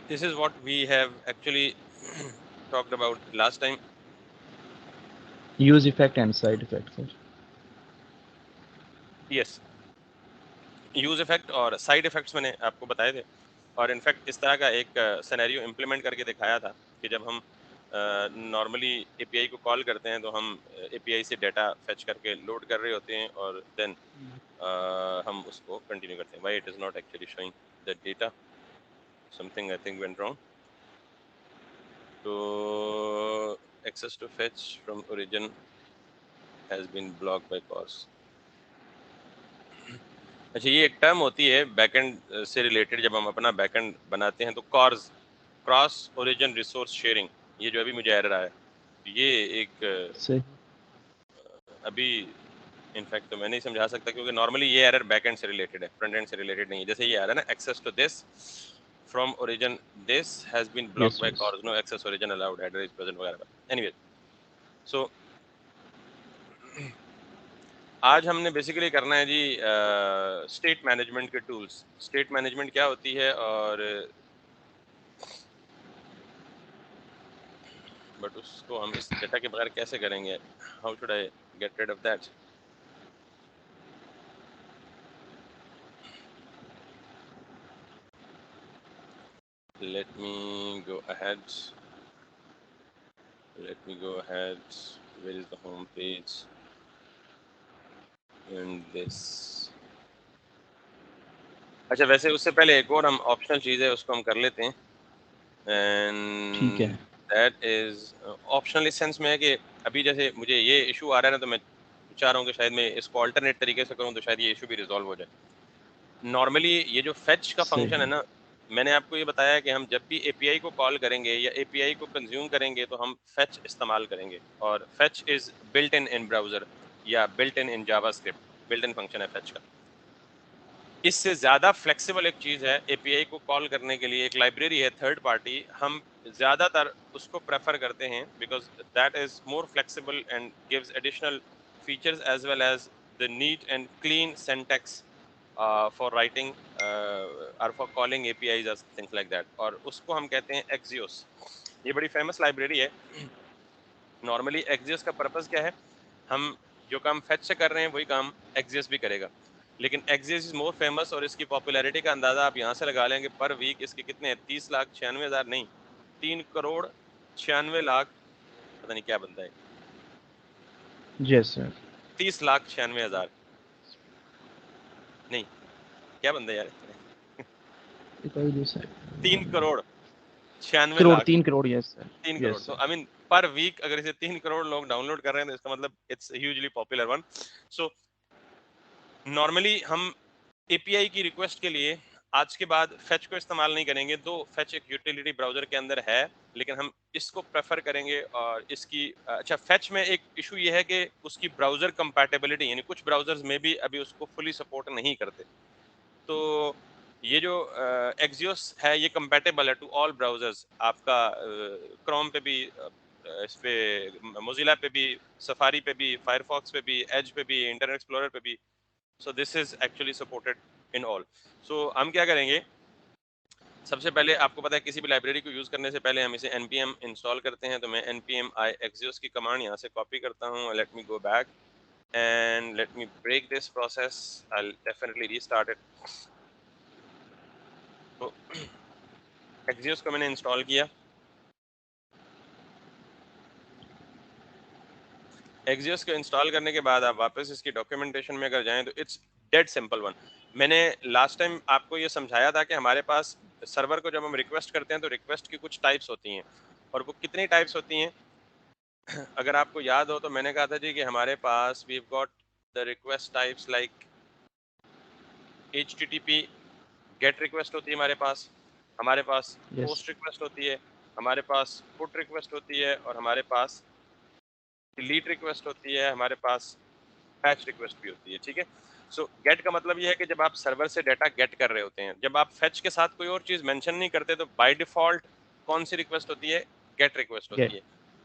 this is what we have actually talked about last time. Use effect and side effect sir. Yes, use effect और side effects मैंने आपको बताए थे, और in fact इस तरह का एक सिनेरियो इम्प्लीमेंट करके दिखाया था कि जब हम नॉर्मली एपीआई को कॉल करते हैं तो हम एपीआई से डाटा फेच करके लोड कर रहे होते हैं और देन हम उसको कंटिन्यू करते हैं. Why it is not actually showing the data, something I think went wrong. तो access to fetch from origin has been blocked by CORS. अच्छा, ये एक टर्म होती है बैकएंड से रिलेटेड, जब हम अपना बैकएंड बनाते हैं तो CORS, cross origin resource sharing, ये जो अभी मुझे एरर आया है, ये एक सही। अभी इनफैक्ट तो मैं नहीं समझा सकता क्योंकि नॉर्मली ये एरर बैकएंड से रिलेटेड है, फ्रंट एंड से रिलेटेड नहीं है. जैसे ये आ रहा है ना, access to this from origin this has been blocked yes by yes. CORS, no access origin allowed, header is present वगैरह. एनीवे, सो आज हमने बेसिकली करना है जी स्टेट मैनेजमेंट के टूल्स. स्टेट मैनेजमेंट क्या होती है, और बट उसको हम इस डेटा के बगैर कैसे करेंगे? How should I get rid of that? let me go ahead let me go ahead. Where is the home page in this? अच्छा, वैसे उससे पहले एक और हम ऑप्शनल चीज़ है उसको हम कर लेते हैं. ठीक है। एंड दैट इज ऑप्शनल इस सेंस में है कि अभी जैसे मुझे ये इशू आ रहा है ना, तो मैं चाह रहा हूँ कि शायद मैं इसको अल्टरनेट तरीके से करूँ तो शायद ये इशू भी रिजॉल्व हो जाए. नॉर्मली ये जो फेच का फंक्शन है सही। ना, मैंने आपको ये बताया कि हम जब भी एपीआई को कॉल करेंगे या एपीआई को कंज्यूम करेंगे तो हम फेच इस्तेमाल करेंगे, और fetch is built in browser या built in JavaScript. Built in function है फेच का. इससे ज़्यादा फ्लेक्सिबल एक चीज़ है एपीआई को कॉल करने के लिए, एक लाइब्रेरी है थर्ड पार्टी, हम ज़्यादातर उसको प्रेफर करते हैं because that is more flexible and gives additional features as well as the neat and clean syntax for writing और फॉर कॉलिंग एपीआईज और थिंग्स लाइक दैट, और उसको हम कहते हैं एक्सियोस. ये बड़ी फेमस लाइब्रेरी है. नॉर्मली एक्सियोस का पर्पस क्या है? हम जो काम फेच से कर रहे हैं वही काम एक्सियोस भी करेगा, लेकिन एक्सियोस इज मोर फेमस, और इसकी पॉपुलैरिटी का अंदाजा आप यहाँ से लगा लेंगे. पर वीक इसके कितने हैं? 30,96,000 नहीं, 3,96,00,000, पता नहीं क्या बनता है, यस सर। 30,96,000 नहीं, क्या बनता है यार? 3,96,00,000, crore, 3 crore, yes sir. 3 crore. Yes तो sir. I mean per week अगर इसे 3 करोड़ लोग डाउनलोड कर रहे हैं तो इसका मतलब it's hugely popular one. So normally हम एपीआई की रिक्वेस्ट के लिए आज के बाद फेच को इस्तेमाल नहीं करेंगे. दो फेच एक यूटिलिटी ब्राउजर के अंदर है, लेकिन हम इसको प्रेफर करेंगे. और इसकी अच्छा, फेच में एक इशू ये है कि उसकी ब्राउजर कंपैटिबिलिटी, यानी कुछ ब्राउजर्स में भी अभी उसको फुली सपोर्ट नहीं करते. तो ये जो एक्सियोस है ये कंपैटिबल है टू ऑल ब्राउजर्स. आपका क्रोम पे भी, इस पे मोजिला पे भी, सफारी पे भी, फायरफॉक्स पे भी, एज पे भी, इंटरनेट एक्सप्लोरर पे भी. So this is actually supported in all. So हम क्या करेंगे, सबसे पहले आपको पता है किसी भी लाइब्रेरी को यूज करने से पहले हम इसे npm इंस्टॉल करते हैं. तो मैं npm i axios की कमांड यहाँ से कॉपी करता हूँ. Let me go back and let me break this process. I definitely restart it. तो axios को मैंने इंस्टॉल किया. Axios को इंस्टॉल करने के बाद आप वापस इसकी डॉक्यूमेंटेशन में अगर जाएं तो इट्स डेड सिंपल वन. मैंने लास्ट टाइम आपको ये समझाया था कि हमारे पास सर्वर को जब हम रिक्वेस्ट करते हैं तो रिक्वेस्ट की कुछ टाइप्स होती हैं, और वो कितनी टाइप्स होती हैं अगर आपको याद हो तो मैंने कहा था जी कि हमारे पास we have got the request types like HTTP get request होती है हमारे पास यस। पोस्ट रिक्वेस्ट होती है, हमारे पास पुट रिक्वेस्ट होती है, और हमारे पास डिलीट रिक्वेस्ट होती है, हमारे पास पैच रिक्वेस्ट भी होती है. ठीक है. सो गेट का मतलब ये है कि जब आप सर्वर से डाटा गेट कर रहे होते हैं. जब आप फेच के साथ कोई और चीज मेंशन नहीं करते तो बाय डिफॉल्ट कौन सी रिक्वेस्ट होती है? गेट रिक्वेस्ट होती गेट। है.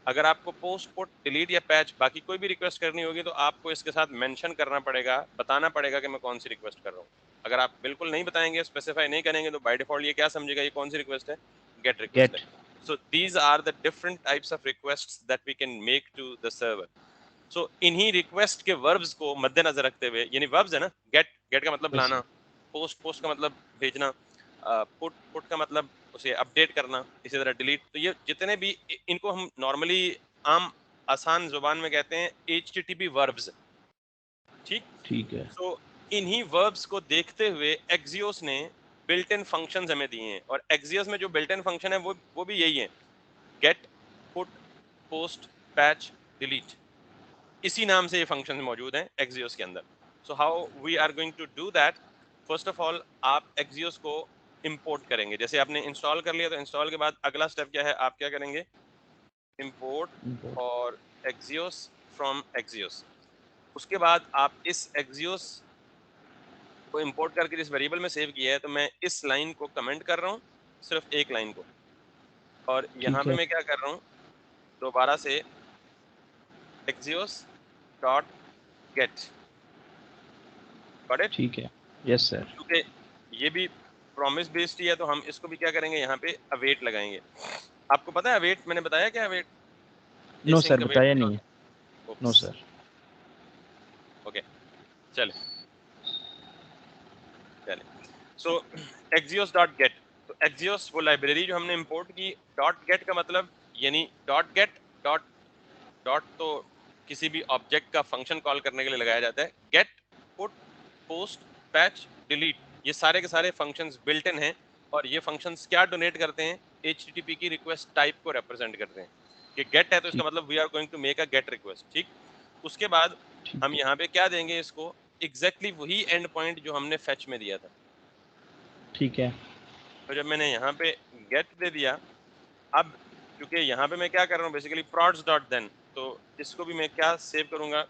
अगर आपको पोस्ट पुट डिलीट या पैच बाकी कोई भी रिक्वेस्ट करनी होगी तो आपको इसके साथ मेंशन करना पड़ेगा, बताना पड़ेगा कि मैं कौन सी रिक्वेस्ट कर रहा हूँ. अगर आप बिल्कुल नहीं बताएंगे, स्पेसिफाई नहीं करेंगे, तो बाय डिफॉल्ट ये क्या समझेगा ये कौन सी रिक्वेस्ट है? get request Get. है। So these are the different types of requests that we can make to the server. So इन्हीं request के verbs को मद्देनजर रखते हुए, यानी verbs है ना, get का मतलब Yes, लाना, post का मतलब भेजना, put का मतलब उसे अपडेट करना, इसी तरह delete। तो ये जितने भी इनको हम नॉर्मली आम आसान जुबान में कहते हैं HTTP verbs, ठीक। ठीक है। So इन्हीं verbs को देखते हुए Axios ने built in functions हमें दिए हैं, और Axios में जो built in function है वो भी यही है, get, put, post, patch, delete। इसी नाम से ये फंक्शन मौजूद हैं Axios के अंदर। So how we are going to do that, first of all आप Axios को इंपोर्ट करेंगे। जैसे आपने इंस्टॉल कर लिया तो इंस्टॉल के बाद अगला स्टेप क्या है, आप क्या करेंगे, इंपोर्ट और Axios फ्रॉम Axios। उसके बाद आप इस Axios को इंपोर्ट करके जिस वेरिएबल में सेव किया है, तो मैं इस लाइन को कमेंट कर रहा हूँ, सिर्फ एक लाइन को, और यहाँ ठीक पे है। मैं क्या कर रहा हूँ, दोबारा से Axios dot gate, got it. ठीक है। Yes sir. क्योंकि ये भी प्रॉमिस बेस्ड ही है, तो हम इसको भी क्या करेंगे, यहाँ पे अवेट लगाएंगे। आपको पता है अवेट, मैंने बताया क्या await, no sir, async await बताया क्या नहीं है। होता है? No oops, sir. ओके, चले चले। सो Axios डॉट गेट, तो Axios वो लाइब्रेरी जो हमने इंपोर्ट की, डॉट गेट का मतलब यानी डॉट गेट, डॉट डॉट तो किसी भी ऑब्जेक्ट का फंक्शन कॉल करने के लिए लगाया जाता है। Get, put, post, patch, delete, ये सारे के सारे फंक्शंस बिल्ट इन हैं, और ये फंक्शंस क्या डोनेट करते हैं, HTTP की रिक्वेस्ट टाइप को रिप्रेजेंट करते हैं। कि गेट है तो इसका ठीक। मतलब we are going to make a get request, ठीक। उसके बाद ठीक हम है। यहाँ पे क्या देंगे इसको, एग्जैक्टली वही एंड पॉइंट जो हमने फेच में दिया था। ठीक है। तो जब मैंने यहाँ पे गेट दे दिया, अब क्योंकि यहाँ पे मैं क्या कर रहा हूँ बेसिकली prods डॉट देन, तो इसको भी मैं क्या सेव करूंगा,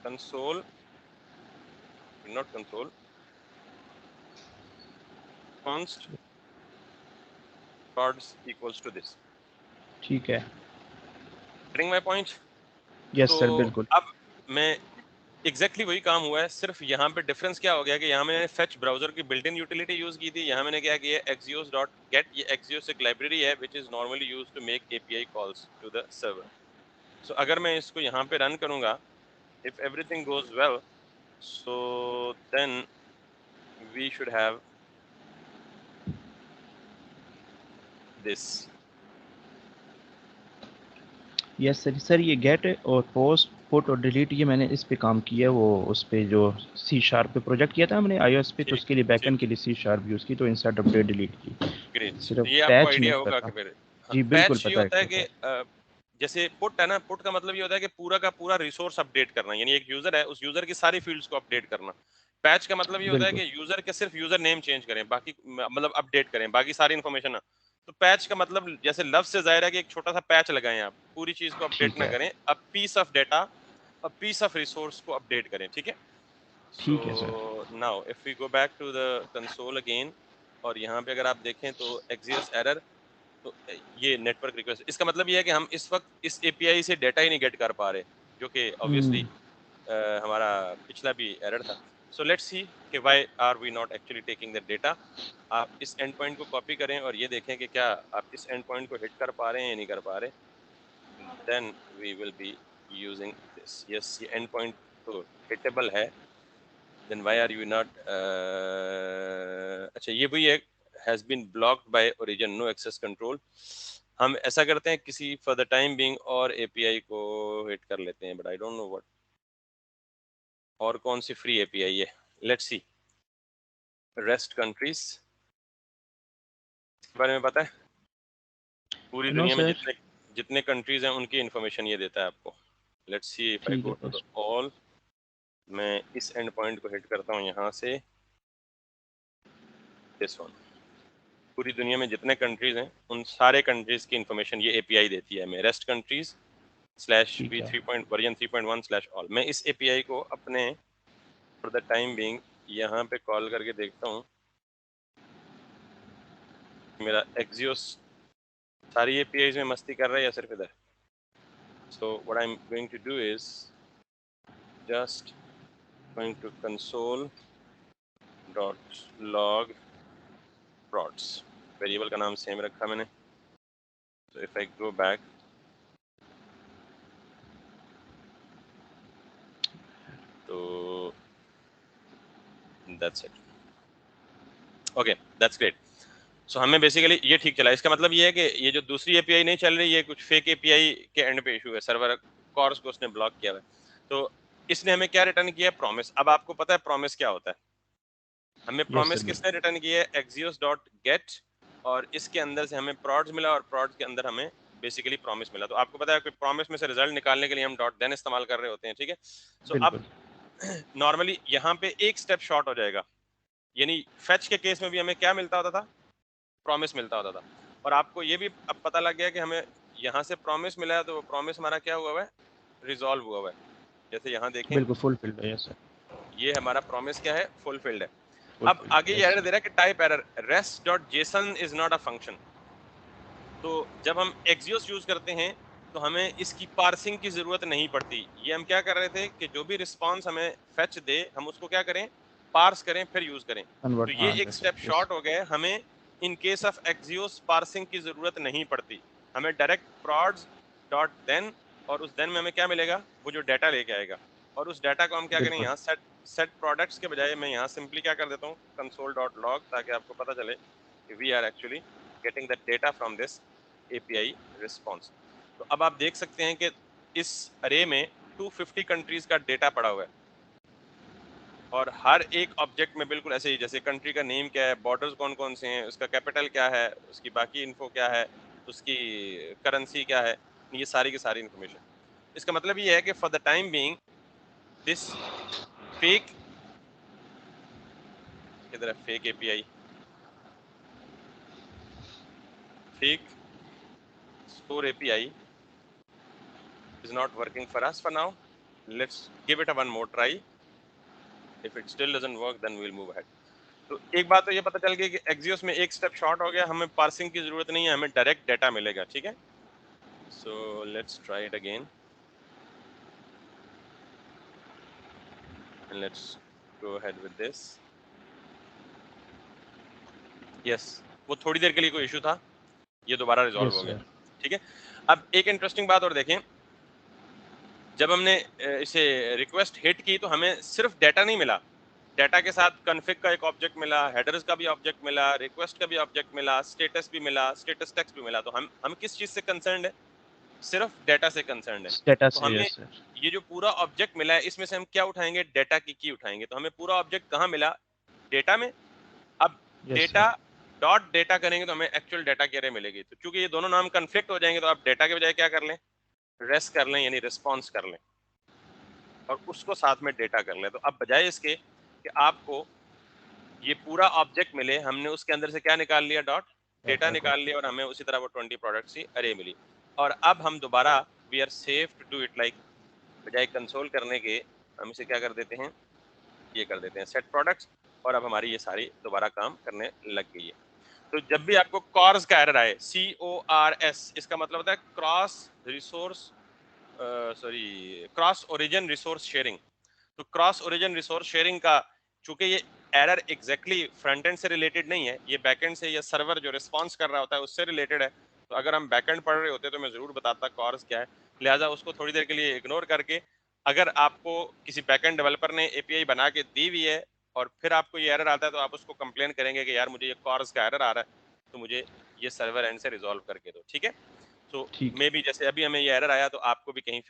console, not console, const prods equals to this, ठीक है। getting my point। यस तो सर, बिल्कुल। अब मैं एग्जैक्टली वही काम हुआ है, सिर्फ यहाँ पे डिफरेंस क्या हो गया कि यहाँ मैंने फेच ब्राउजर की बिल्ट इन यूटिलिटी यूज की थी, यहाँ मैंने क्या किया, Axios डॉट गेट। ये Axios एक लाइब्रेरी है which is normally use to make API calls to the server. So अगर मैं इसको यहाँ पे रन करूंगा, if everything goes well, so then we should have this। Yes sir. Sir ये गेट और पोस्ट, पुट और डिलीट, ये मैंने इस पे काम किया है, वो उस पे जो C# पे प्रोजेक्ट किया था हमने iOS पे, तो ठीक उसके लिए ठीक, बैकएंड के लिए C# यूज़ की, तो इंसर्ट, अपडेट, डिलीट की। ग्रेट। सिर्फ ये आपको पैच नहीं आइडिया होगा पता। कि फिर, हाँ, जी बिल्कुल पैच ये पता है, होता है पता कि है। जैसे पुट है ना, पुट का मतलब ये होता है कि पूरा का पूरा रिसोर्स अपडेट करना, यानी एक यूजर है, उस यूजर की सारी फील्ड्स को अपडेट करना। पैच का मतलब ये होता है बिल्कुल। कि यूजर के सिर्फ यूजर नेम चेंज करें, बाकी मतलब अपडेट करें, बाकी सारी इन्फॉर्मेशन ना। तो पैच का मतलब जैसे लफ्ज से जाहिर है कि एक छोटा सा पैच लगाएं, आप पूरी चीज को अपडेट ठीक ना है। करें, a piece of data, a piece of resource को अपडेट करें, ठीक है। सो ठीक है sir. Now if we go back to the console again, और यहाँ पे अगर आप देखें तो Axios एरर, तो ये नेटवर्क रिक्वेस्ट, इसका मतलब ये है कि हम इस वक्त इस API से डेटा ही नहीं गेट कर पा रहे, जो कि ऑब्वियसली हमारा पिछला भी एरर था। सो लेट्स सी कि why are we not actually taking the data. आप इस एंड पॉइंट को कॉपी करें और ये देखें कि क्या आप इस एंड पॉइंट को हिट कर पा रहे हैं या नहीं कर पा रहे। Then we will be using this. Yes, ये एंड पॉइंट तो हिटेबल है। then why are you not अच्छा ये भी एक has been blocked by origin, no access control। हम ऐसा करते हैं किसी for the time being और API को हिट कर लेते हैं, but I don't know what, और कौन सी फ्री API है, let's see। REST countries के बारे में पता है, पूरी नो दुनिया में सर। जितने जितने कंट्रीज हैं उनकी इंफॉर्मेशन ये देता है आपको। let's see if I ठीक go है to the सर। all, मैं इस एंड पॉइंट को हिट करता हूँ यहाँ से, this one। पूरी दुनिया में जितने कंट्रीज हैं उन सारे कंट्रीज की इंफॉर्मेशन ये API देती है हमें, रेस्ट कंट्रीज स्लैश ठीक वी है। 3 वर्जन 3.1 स्लैश ऑल। मैं इस API को अपने फॉर द टाइम बीइंग यहाँ पे कॉल करके देखता हूँ, मेरा Axios सारी APIs में मस्ती कर रहा है या सिर्फ इधर। So what I am going to do is just going to console dot log prods, variable का नाम सेम रखा मैंने। तो इफ आई गो बैक, तो that's it. Okay, that's great. So हमें बेसिकली ये ठीक चला। इसका मतलब ये है कि ये जो दूसरी एपीआई नहीं चल रही, ये कुछ फेक एपीआई के एंड पे इशू है, सर्वर कॉर्स को उसने ब्लॉक किया हुआ है। तो इसने हमें क्या रिटर्न किया है? प्रॉमिस। अब आपको पता है प्रॉमिस क्या होता है? हमें प्रॉमिस किसने रिटर्न किया है? Axios डॉट गेट, और इसके अंदर से हमें प्रॉड्स मिला और प्रॉड्स के अंदर हमें बेसिकली प्रॉमिस मिला। तो आपको पता है कि प्रॉमिस में से रिजल्ट निकालने के लिए हम डॉट देन इस्तेमाल कर रहे होते हैं, ठीक है। सो अब नॉर्मली यहाँ पे एक स्टेप शॉर्ट हो जाएगा, यानी फेच के केस में भी हमें क्या मिलता होता था? प्रॉमिस मिलता होता था। और आपको ये भी अब पता लग गया कि हमें यहाँ से प्रॉमिस मिला है, तो प्रॉमिस हमारा क्या हुआ है? रिजॉल्व हुआ है। जैसे यहाँ देखें, बिल्कुल फुलफिल्ड है, यस सर। ये हमारा प्रॉमिस क्या है? फुलफिल्ड है। अब फुलफिल्ड, आगे ये यस एरर सर। दे रहा है कि type error, rest dot JSON is not a function. तो जब हम Axios यूज करते हैं तो हमें इसकी पार्सिंग की जरूरत नहीं पड़ती। ये हम क्या कर रहे थे कि जो भी रिस्पांस हमें फेच दे, हम उसको क्या करें? पार्स करें, फिर यूज करें। तो कन्वर्ट, ये हाँ एक yes step sir, yes. Short हो गए। हमें in case of Axios parsing की जरूरत नहीं पड़ती। हमें डायरेक्ट प्रॉड्स डॉट देन, और उस देन में हमें क्या मिलेगा? वो जो डाटा लेके आएगा, और उस डाटा को हम क्या करें? बिल्कुल यहाँ सेट प्रोडक्ट्स के बजाय मैं यहाँ सिंपली क्या कर देता हूँ? कंसोल डॉट लॉग, ताकि आपको पता चले कि we are actually getting the data from this API response. तो अब आप देख सकते हैं कि इस अरे में 250 कंट्रीज का डेटा पड़ा हुआ है, और हर एक ऑब्जेक्ट में बिल्कुल ऐसे ही, जैसे कंट्री का नेम क्या है, बॉर्डर्स कौन कौन से हैं, उसका कैपिटल क्या है, उसकी बाकी इन्फो क्या है, उसकी करेंसी क्या है, ये सारी की सारी इन्फॉर्मेशन। इसका मतलब ये है कि for the time being this fake, किधर है fake API, fake store API is not working for us for now. Let's give it a one more try. If it still doesn't work, then we'll move ahead. तो एक बात तो ये पता चल गई कि Axios में एक स्टेप शॉर्ट हो गया, हमें पार्सिंग की जरूरत नहीं है, हमें डायरेक्ट डेटा मिलेगा, ठीक है। So let's try it again and let's go ahead with this. Yes, वो थोड़ी देर के लिए कोई इशू था, ये दोबारा रिजॉल्व यस हो गया, सर। ठीक है। अब एक इंटरेस्टिंग बात और देखें, जब हमने इसे रिक्वेस्ट हिट की तो हमें सिर्फ डाटा नहीं मिला, डाटा के साथ कॉन्फ़िग का एक ऑब्जेक्ट मिला, हेडर्स का भी ऑब्जेक्ट मिला, रिक्वेस्ट का भी ऑब्जेक्ट मिला, स्टेटस भी मिला, स्टेटस टेक्स्ट भी मिला। तो हम किस चीज से कंसर्न्ड है? सिर्फ डाटा से कंसर्न्ड है। स्टेटस तो है, हमें यस सर। ये जो पूरा ऑब्जेक्ट मिला है, इसमें से हम क्या उठाएंगे? डाटा की उठाएंगे। तो हमें पूरा ऑब्जेक्ट कहाँ मिला? डेटा में। अब yes data sir. Dot data करेंगे तो हमें एक्चुअल डाटा की अरे मिलेगी। तो चूंकि ये दोनों नाम कन्फ्लिक्ट हो जाएंगे, तो आप डेटा के बजाय क्या कर लें? रेस्ट कर लें, यानी रिस्पॉन्स कर लें, और उसको साथ में डेटा कर लें। तो अब बजाय इसके कि आपको ये पूरा ऑब्जेक्ट मिले, हमने उसके अंदर से क्या निकाल लिया? डॉट डेटा डाटा को। निकाल लिया, और हमें उसी तरह वो 20 प्रोडक्ट्स की अरे मिली। और अब हम दोबारा we are safe to do it like, बजाय कंसोल करने के हम इसे क्या कर देते हैं? ये कर देते हैं सेट प्रोडक्ट्स, और अब हमारी ये सारी दोबारा काम करने लग गई है। तो जब भी आपको कॉर्स का एरर आए, CORS, इसका मतलब होता है cross resource, sorry, cross origin resource sharing. तो क्रॉस ओरिजिन रिसोर्स शेयरिंग का, चूंकि ये एरर एग्जैक्टली फ्रंट एंड से रिलेटेड नहीं है, ये बैकएंड से या सर्वर जो रिस्पांस कर रहा होता है उससे रिलेटेड है। तो अगर हम बैकएंड पढ़ रहे होते तो मैं जरूर बताता कॉर्स क्या है। लिहाजा उसको थोड़ी देर के लिए इग्नोर करके, अगर आपको किसी बैकएंड डेवलपर ने एपीआई बना के दी हुई है और फिर आपको ये एरर आता है, तो आप उसको कंप्लेन करेंगे कि यार मुझे ये कॉर्स का एरर आ रहा है, तो मुझे ये सर्वर एंड से रिजॉल्व करके दो, ठीक है। तो ठीक मे बी जैसे अभी हमें ये एरर आया, तो आपको भी कहीं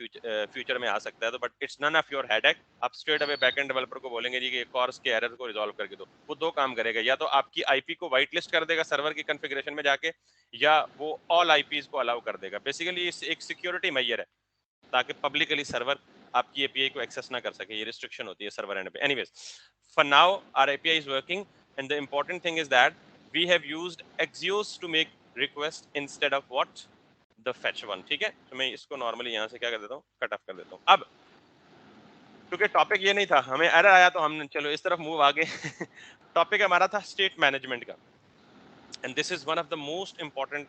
फ्यूचर में आ सकता है। तो but it's none of your headache. आप स्ट्रेट अवे बैकएंड डेवलपर को बोलेंगे जी कि कॉर्स के एरर को रिजॉल्व करके दो। वो दो काम करेगा, या तो आपकी आईपी को व्हाइट लिस्ट कर देगा सर्वर की कॉन्फ़िगरेशन में जाके, या वो ऑल आईपीज को अलाउ कर देगा। बेसिकली इस एक सिक्योरिटी मेजर है, ताकि पब्लिकली सर्वर आपकी एपीआई को एक्सेस ना कर सके। ये रिस्ट्रिक्शन होती है सर्वर एंड पे। Anyways, for now our API is working, and the important thing is that we have used Axios to make request instead of what? The fetch one, ठीक है। तो मैं इसको नॉर्मली यहाँ से क्या कर देता हूँ? कट ऑफ कर देता हूँ। अब क्योंकि टॉपिक ये नहीं था, हमें एरर आया तो हमने चलो इस तरफ मूव आगे टॉपिक हमारा था स्टेट मैनेजमेंट का, and this is one of the most important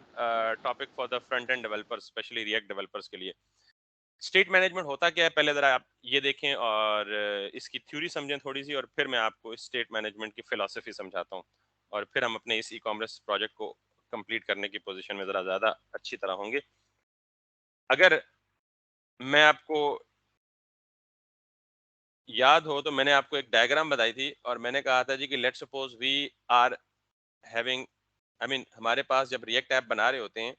topic for the front end developers, specially react developers के लिए। स्टेट मैनेजमेंट होता क्या है, पहले जरा आप ये देखें और इसकी थ्योरी समझें थोड़ी सी, और फिर मैं आपको इस स्टेट मैनेजमेंट की फिलॉसफी समझाता हूँ, और फिर हम अपने इस ई कॉमर्स प्रोजेक्ट को कंप्लीट करने की पोजीशन में ज़रा ज़्यादा अच्छी तरह होंगे। अगर मैं आपको याद हो तो मैंने आपको एक डायग्राम बताई थी और मैंने कहा था जी कि let's suppose we are having, I mean हमारे पास जब रिएक्ट ऐप बना रहे होते हैं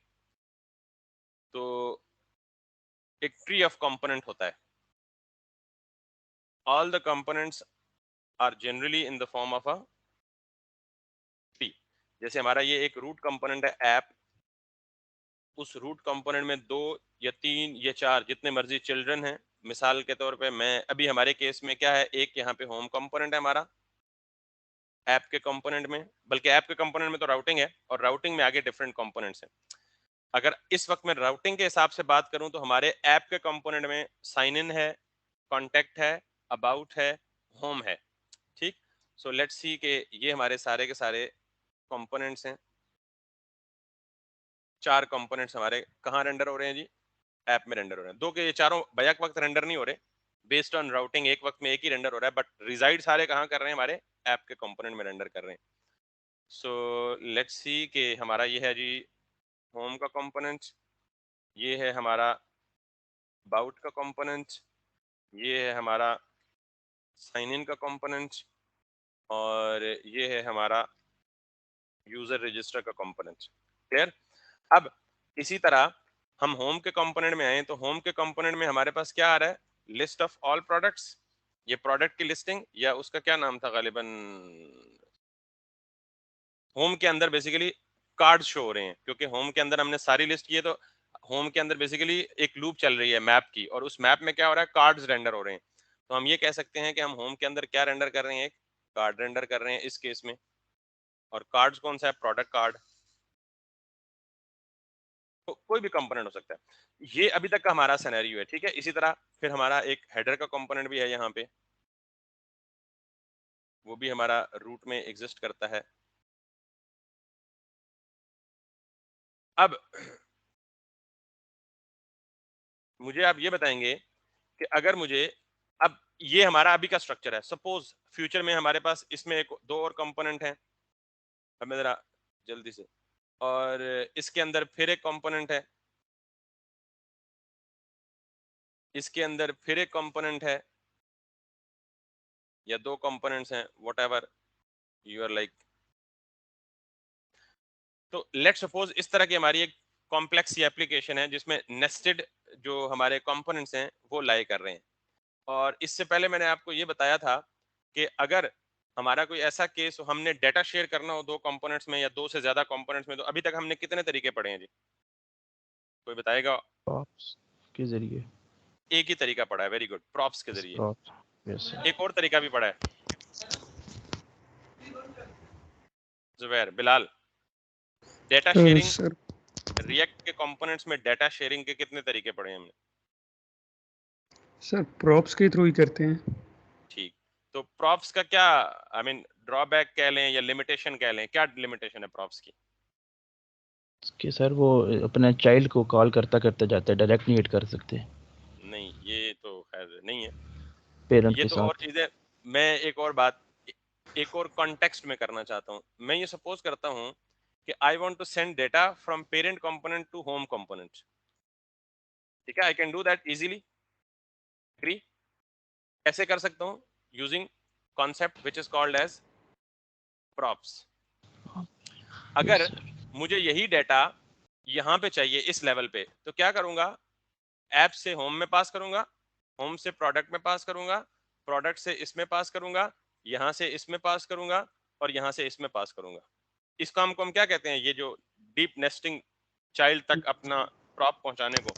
तो एक ट्री ऑफ कंपोनेंट होता है। All the components are generally in the form of a tree. जैसे हमारा ये एक रूट कंपोनेंट है ऐप, उस रूट कंपोनेंट में 2 या 3 या 4 जितने मर्जी चिल्ड्रन हैं। मिसाल के तौर पे मैं अभी हमारे केस में क्या है, एक यहाँ पे होम कंपोनेंट है हमारा ऐप के कंपोनेंट में, बल्कि ऐप के कंपोनेंट में तो राउटिंग है और राउटिंग में आगे डिफरेंट कंपोनेंट्स हैं। अगर इस वक्त मैं राउटिंग के हिसाब से बात करूं तो हमारे ऐप के कंपोनेंट में साइन इन है, कॉन्टेक्ट है, अबाउट है, होम है। ठीक, सो लेट्स सी के ये हमारे सारे के सारे कंपोनेंट्स हैं। 4 कंपोनेंट्स हमारे कहाँ रेंडर हो रहे हैं जी, ऐप में रेंडर हो रहे हैं। दो के ये चारों बैक वक्त रेंडर नहीं हो रहे, बेस्ड ऑन राउटिंग एक वक्त में एक ही रेंडर हो रहा है, बट रिजाइड सारे कहाँ कर रहे हैं, हमारे ऐप के कंपोनेंट में रेंडर कर रहे हैं। सो लेट्स सी के हमारा ये है जी होम का कंपोनेंट, ये है हमारा अबाउट का कंपोनेंट, ये है हमारा साइन इन का कंपोनेंट और ये है हमारा यूजर रजिस्टर का कंपोनेंट। क्लियर? अब इसी तरह हम होम के कंपोनेंट में आए तो होम के कंपोनेंट में हमारे पास क्या आ रहा है, लिस्ट ऑफ ऑल प्रोडक्ट्स। ये प्रोडक्ट की लिस्टिंग या उसका क्या नाम था, गालिबन होम के अंदर बेसिकली कार्ड शो हो रहे हैं, क्योंकि होम के अंदर हमने सारी लिस्ट की है। तो होम के अंदर बेसिकली एक लूप चल रही है मैप की, और उस मैप में क्या हो रहा है, कार्ड्स रेंडर हो रहे हैं। तो हम ये कह सकते हैं कि हम होम के अंदर क्या रेंडर कर रहे हैं, एक कार्ड रेंडर कर रहे हैं इस केस में। और कार्ड्स कौन सा है, प्रोडक्ट कार्ड। तो कोई भी कंपोनेंट हो सकता है। ये अभी तक का हमारा सिनेरियो है, ठीक है। इसी तरह फिर हमारा एक हेडर का कंपोनेंट भी है यहाँ पे, वो भी हमारा रूट में एग्जिस्ट करता है। अब मुझे आप ये बताएंगे कि अगर मुझे, अब ये हमारा अभी का स्ट्रक्चर है, सपोज फ्यूचर में हमारे पास इसमें एक दो और कंपोनेंट है। अब मैं जरा जल्दी से, और इसके अंदर फिर एक कंपोनेंट है, इसके अंदर फिर एक कंपोनेंट है, या दो कंपोनेंट्स हैं, whatever you are like. तो लेट्स सपोज इस तरह की हमारी एक कॉम्प्लेक्स सी एप्लीकेशन है जिसमें नेस्टेड जो हमारे कंपोनेंट्स हैं वो लाई कर रहे हैं। और इससे पहले मैंने आपको ये बताया था कि अगर हमारा कोई ऐसा केस हो, हमने डेटा शेयर करना हो दो कंपोनेंट्स में या दो से ज्यादा कंपोनेंट्स में, तो अभी तक हमने कितने तरीके पढ़े हैं जी, कोई बताएगा? प्रॉप्स के जरिए। एक ही तरीका पढ़ा है, वेरी गुड, प्रॉप्स के जरिए। Props, yes sir. एक और तरीका भी पढ़ा है, Zubair, Bilal, data sharing. Sir react के कंपोनेंट्स में डेटा शेयरिंग के कितने तरीके पढ़े हैं हमने? सर प्रॉप्स के थ्रू ही करते हैं। ठीक, तो प्रॉप्स का क्या, आई मीन ड्रॉबैक कह लें या लिमिटेशन कह लें, क्या लिमिटेशन है प्रॉप्स की? कि सर वो अपने चाइल्ड को कॉल करता करता जाता है, डायरेक्ट नहीं हिट कर सकते नहीं, ये तो खैर नहीं है, पेरेंट ये के तो और साथ। चीजें। मैं एक और बात, एक और कॉन्टेक्स्ट में करना चाहता हूँ। मैं ये सपोज करता हूँ कि I want to send data from parent component to home component, ठीक है, I can do that easily, agree? कैसे कर सकता हूँ? Using concept which is called as props. Yes अगर सर। मुझे यही डेटा यहाँ पे चाहिए इस लेवल पे, तो क्या करूंगा, ऐप से होम में पास करूंगा, होम से प्रोडक्ट में पास करूंगा, प्रोडक्ट से इसमें पास करूंगा, यहाँ से इसमें पास करूंगा, और यहाँ से इसमें पास करूंगा। इस काम को हम क्या कहते हैं, ये जो डीप नेस्टिंग चाइल्ड तक अपना प्रॉप पहुंचाने को?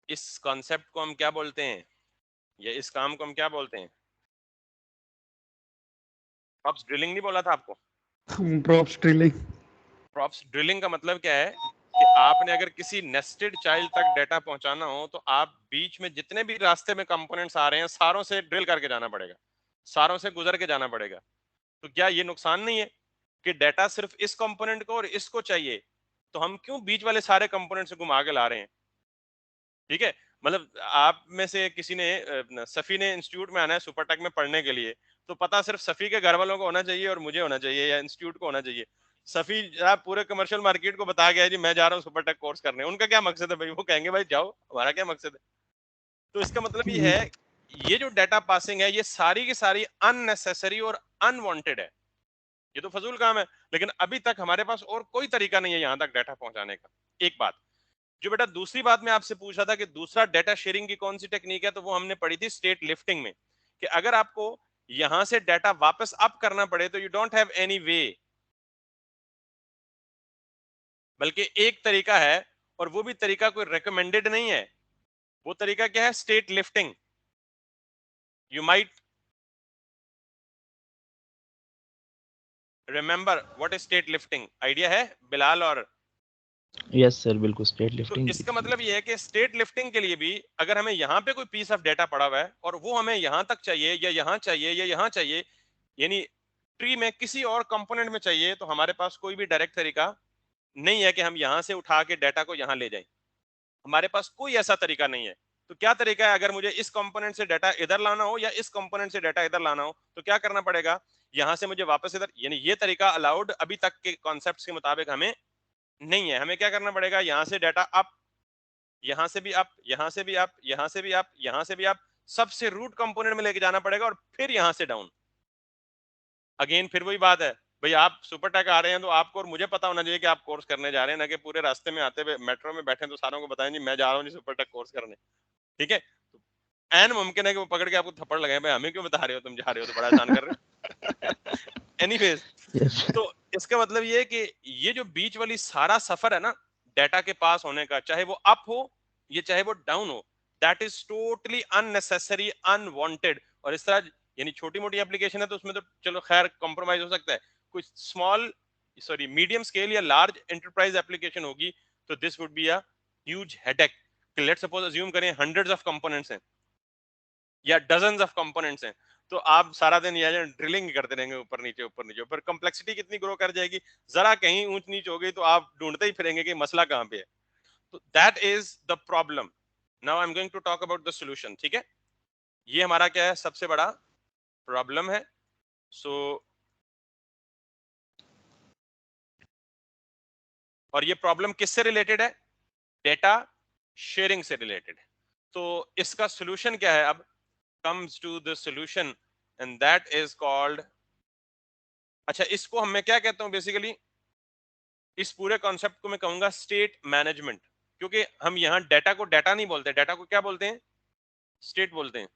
इस कॉन्सेप्ट को हम क्या बोलते हैं, या इस काम को हम क्या बोलते हैं? प्रॉप्स ड्रिलिंग नहीं बोला था आपको? Props drilling. प्रॉप्स ड्रिलिंग का मतलब क्या है कि आपने अगर किसी नेस्टेड चाइल्ड तक डेटा पहुंचाना हो तो आप बीच में जितने भी रास्ते में कंपोनेंट्स आ रहे हैं सारों से ड्रिल करके जाना पड़ेगा, सारों से गुजर के जाना पड़ेगा। तो क्या ये नुकसान नहीं है कि डेटा सिर्फ इस कंपोनेंट को और इसको चाहिए, तो हम क्यों बीच वाले सारे कंपोनेंट से घुमा के ला रहे हैं? ठीक है, मतलब आप में से किसी ने सफी ने इंस्टीट्यूट में आना है सुपरटेक में पढ़ने के लिए, तो पता सिर्फ सफ़ी के घर वालों को होना चाहिए और मुझे होना चाहिए या इंस्टीट्यूट को होना चाहिए। सफ़ी जनाब पूरे कमर्शियल मार्केट को बता गया है जी मैं जा रहा हूँ सुपर टेक कोर्स करने, उनका क्या मकसद है भाई? वो कहेंगे भाई जाओ, हमारा क्या मकसद है? तो इसका मतलब ये है, ये जो डाटा पासिंग है ये सारी की सारी अननेसेसरी और अनवांटेड है। ये तो फजूल काम है, लेकिन अभी तक हमारे पास और कोई तरीका नहीं है यहाँ तक डाटा पहुंचाने का। एक बात जो बेटा, दूसरी बात मैं आपसे पूछ रहा था कि दूसरा डाटा शेयरिंग की कौन सी टेक्निक है, तो वो हमने पढ़ी थी स्टेट लिफ्टिंग में, कि अगर आपको यहां से डाटा वापस अप करना पड़े तो you don't have any way, बल्कि एक तरीका है और वो भी तरीका कोई रिकमेंडेड नहीं है। वो तरीका क्या है? State lifting. You might remember what is state lifting, idea है बिलाल? और यस सर, बिल्कुल स्टेट तो लिफ्टिंग। इसका मतलब ये है कि स्टेट लिफ्टिंग के लिए भी अगर हमें यहाँ पे कोई पीस ऑफ डेटा पड़ा हुआ है और वो हमें यहाँ तक चाहिए या यहाँ चाहिए या यहाँ चाहिए, यानी ट्री में किसी और कंपोनेंट में चाहिए, तो हमारे पास कोई भी डायरेक्ट तरीका नहीं है कि हम यहाँ से उठा के डाटा को यहाँ ले जाएं। हमारे पास कोई ऐसा तरीका नहीं है। तो क्या तरीका है? अगर मुझे इस कंपोनेंट से डाटा इधर लाना हो या इस कंपोनेंट से डाटा इधर लाना हो, तो क्या करना पड़ेगा? यहाँ से मुझे वापस इधर, यानी ये तरीका अलाउड अभी तक के कॉन्सेप्ट्स के मुताबिक हमें नहीं है। हमें क्या करना पड़ेगा? यहाँ से डाटा अप, यहाँ से भी अप, यहाँ से भी अप, यहाँ से भी अप, यहाँ से भी अप, सबसे रूट कंपोनेंट में लेके जाना पड़ेगा और फिर यहाँ से डाउन। अगेन फिर वही बात है भाई, आप सुपर टेक आ रहे हैं तो आपको और मुझे पता होना चाहिए कि आप कोर्स करने जा रहे हैं, ना कि पूरे रास्ते में आते हुए मेट्रो में बैठे तो सारों को बताएं जी मैं जा रहा हूँ जी सुपर टेक कोर्स करने। ठीक है, एन मुमकिन है कि वो पकड़ के आपको थप्पड़ लगाए, भाई हमें क्यों बता रहे हो, तुम जा रहे हो तो बड़ा आसान कर रहे हो। एनीवेज, यस तो इसका मतलब ये है कि ये जो बीच वाली सारा सफर है ना डाटा के पास होने का, चाहे वो अप हो या चाहे वो डाउन हो, that is totally unnecessary, unwanted. और इस तरह यानी छोटी मोटी एप्लीकेशन है तो उसमें तो चलो खैर कॉम्प्रोमाइज हो सकता है, कुछ स्मॉल सॉरी मीडियम स्केल या लार्ज एंटरप्राइज एप्लीकेशन होगी तो this would be a huge headache. Let's suppose assume करें हंड्रेड्स ऑफ कंपोनेंट्स हैं या डजन्स ऑफ कंपोनेंट्स हैं, तो आप सारा दिन ये ड्रिलिंग करते रहेंगे ऊपर नीचे ऊपर नीचे, ऊपर कंप्लेक्सिटी कितनी ग्रो कर जाएगी, जरा कहीं ऊंच नीच हो गई तो आप ढूंढते ही फिरेंगे कि मसला कहाँ पे है। तो that is the problem. Now I am going to talk about the solution. ठीक है, ये हमारा क्या है, सबसे बड़ा प्रॉब्लम है। सो और ये प्रॉब्लम किससे रिलेटेड है? डेटा शेयरिंग से रिलेटेड है। तो इसका सॉल्यूशन क्या है? अब comes to the solution and that is called, अच्छा इसको हम मैं क्या कहता हूं बेसिकली, इस पूरे कॉन्सेप्ट को मैं कहूंगा स्टेट मैनेजमेंट, क्योंकि हम यहाँ डाटा को डाटा नहीं बोलते, डाटा को क्या बोलते हैं? स्टेट बोलते हैं।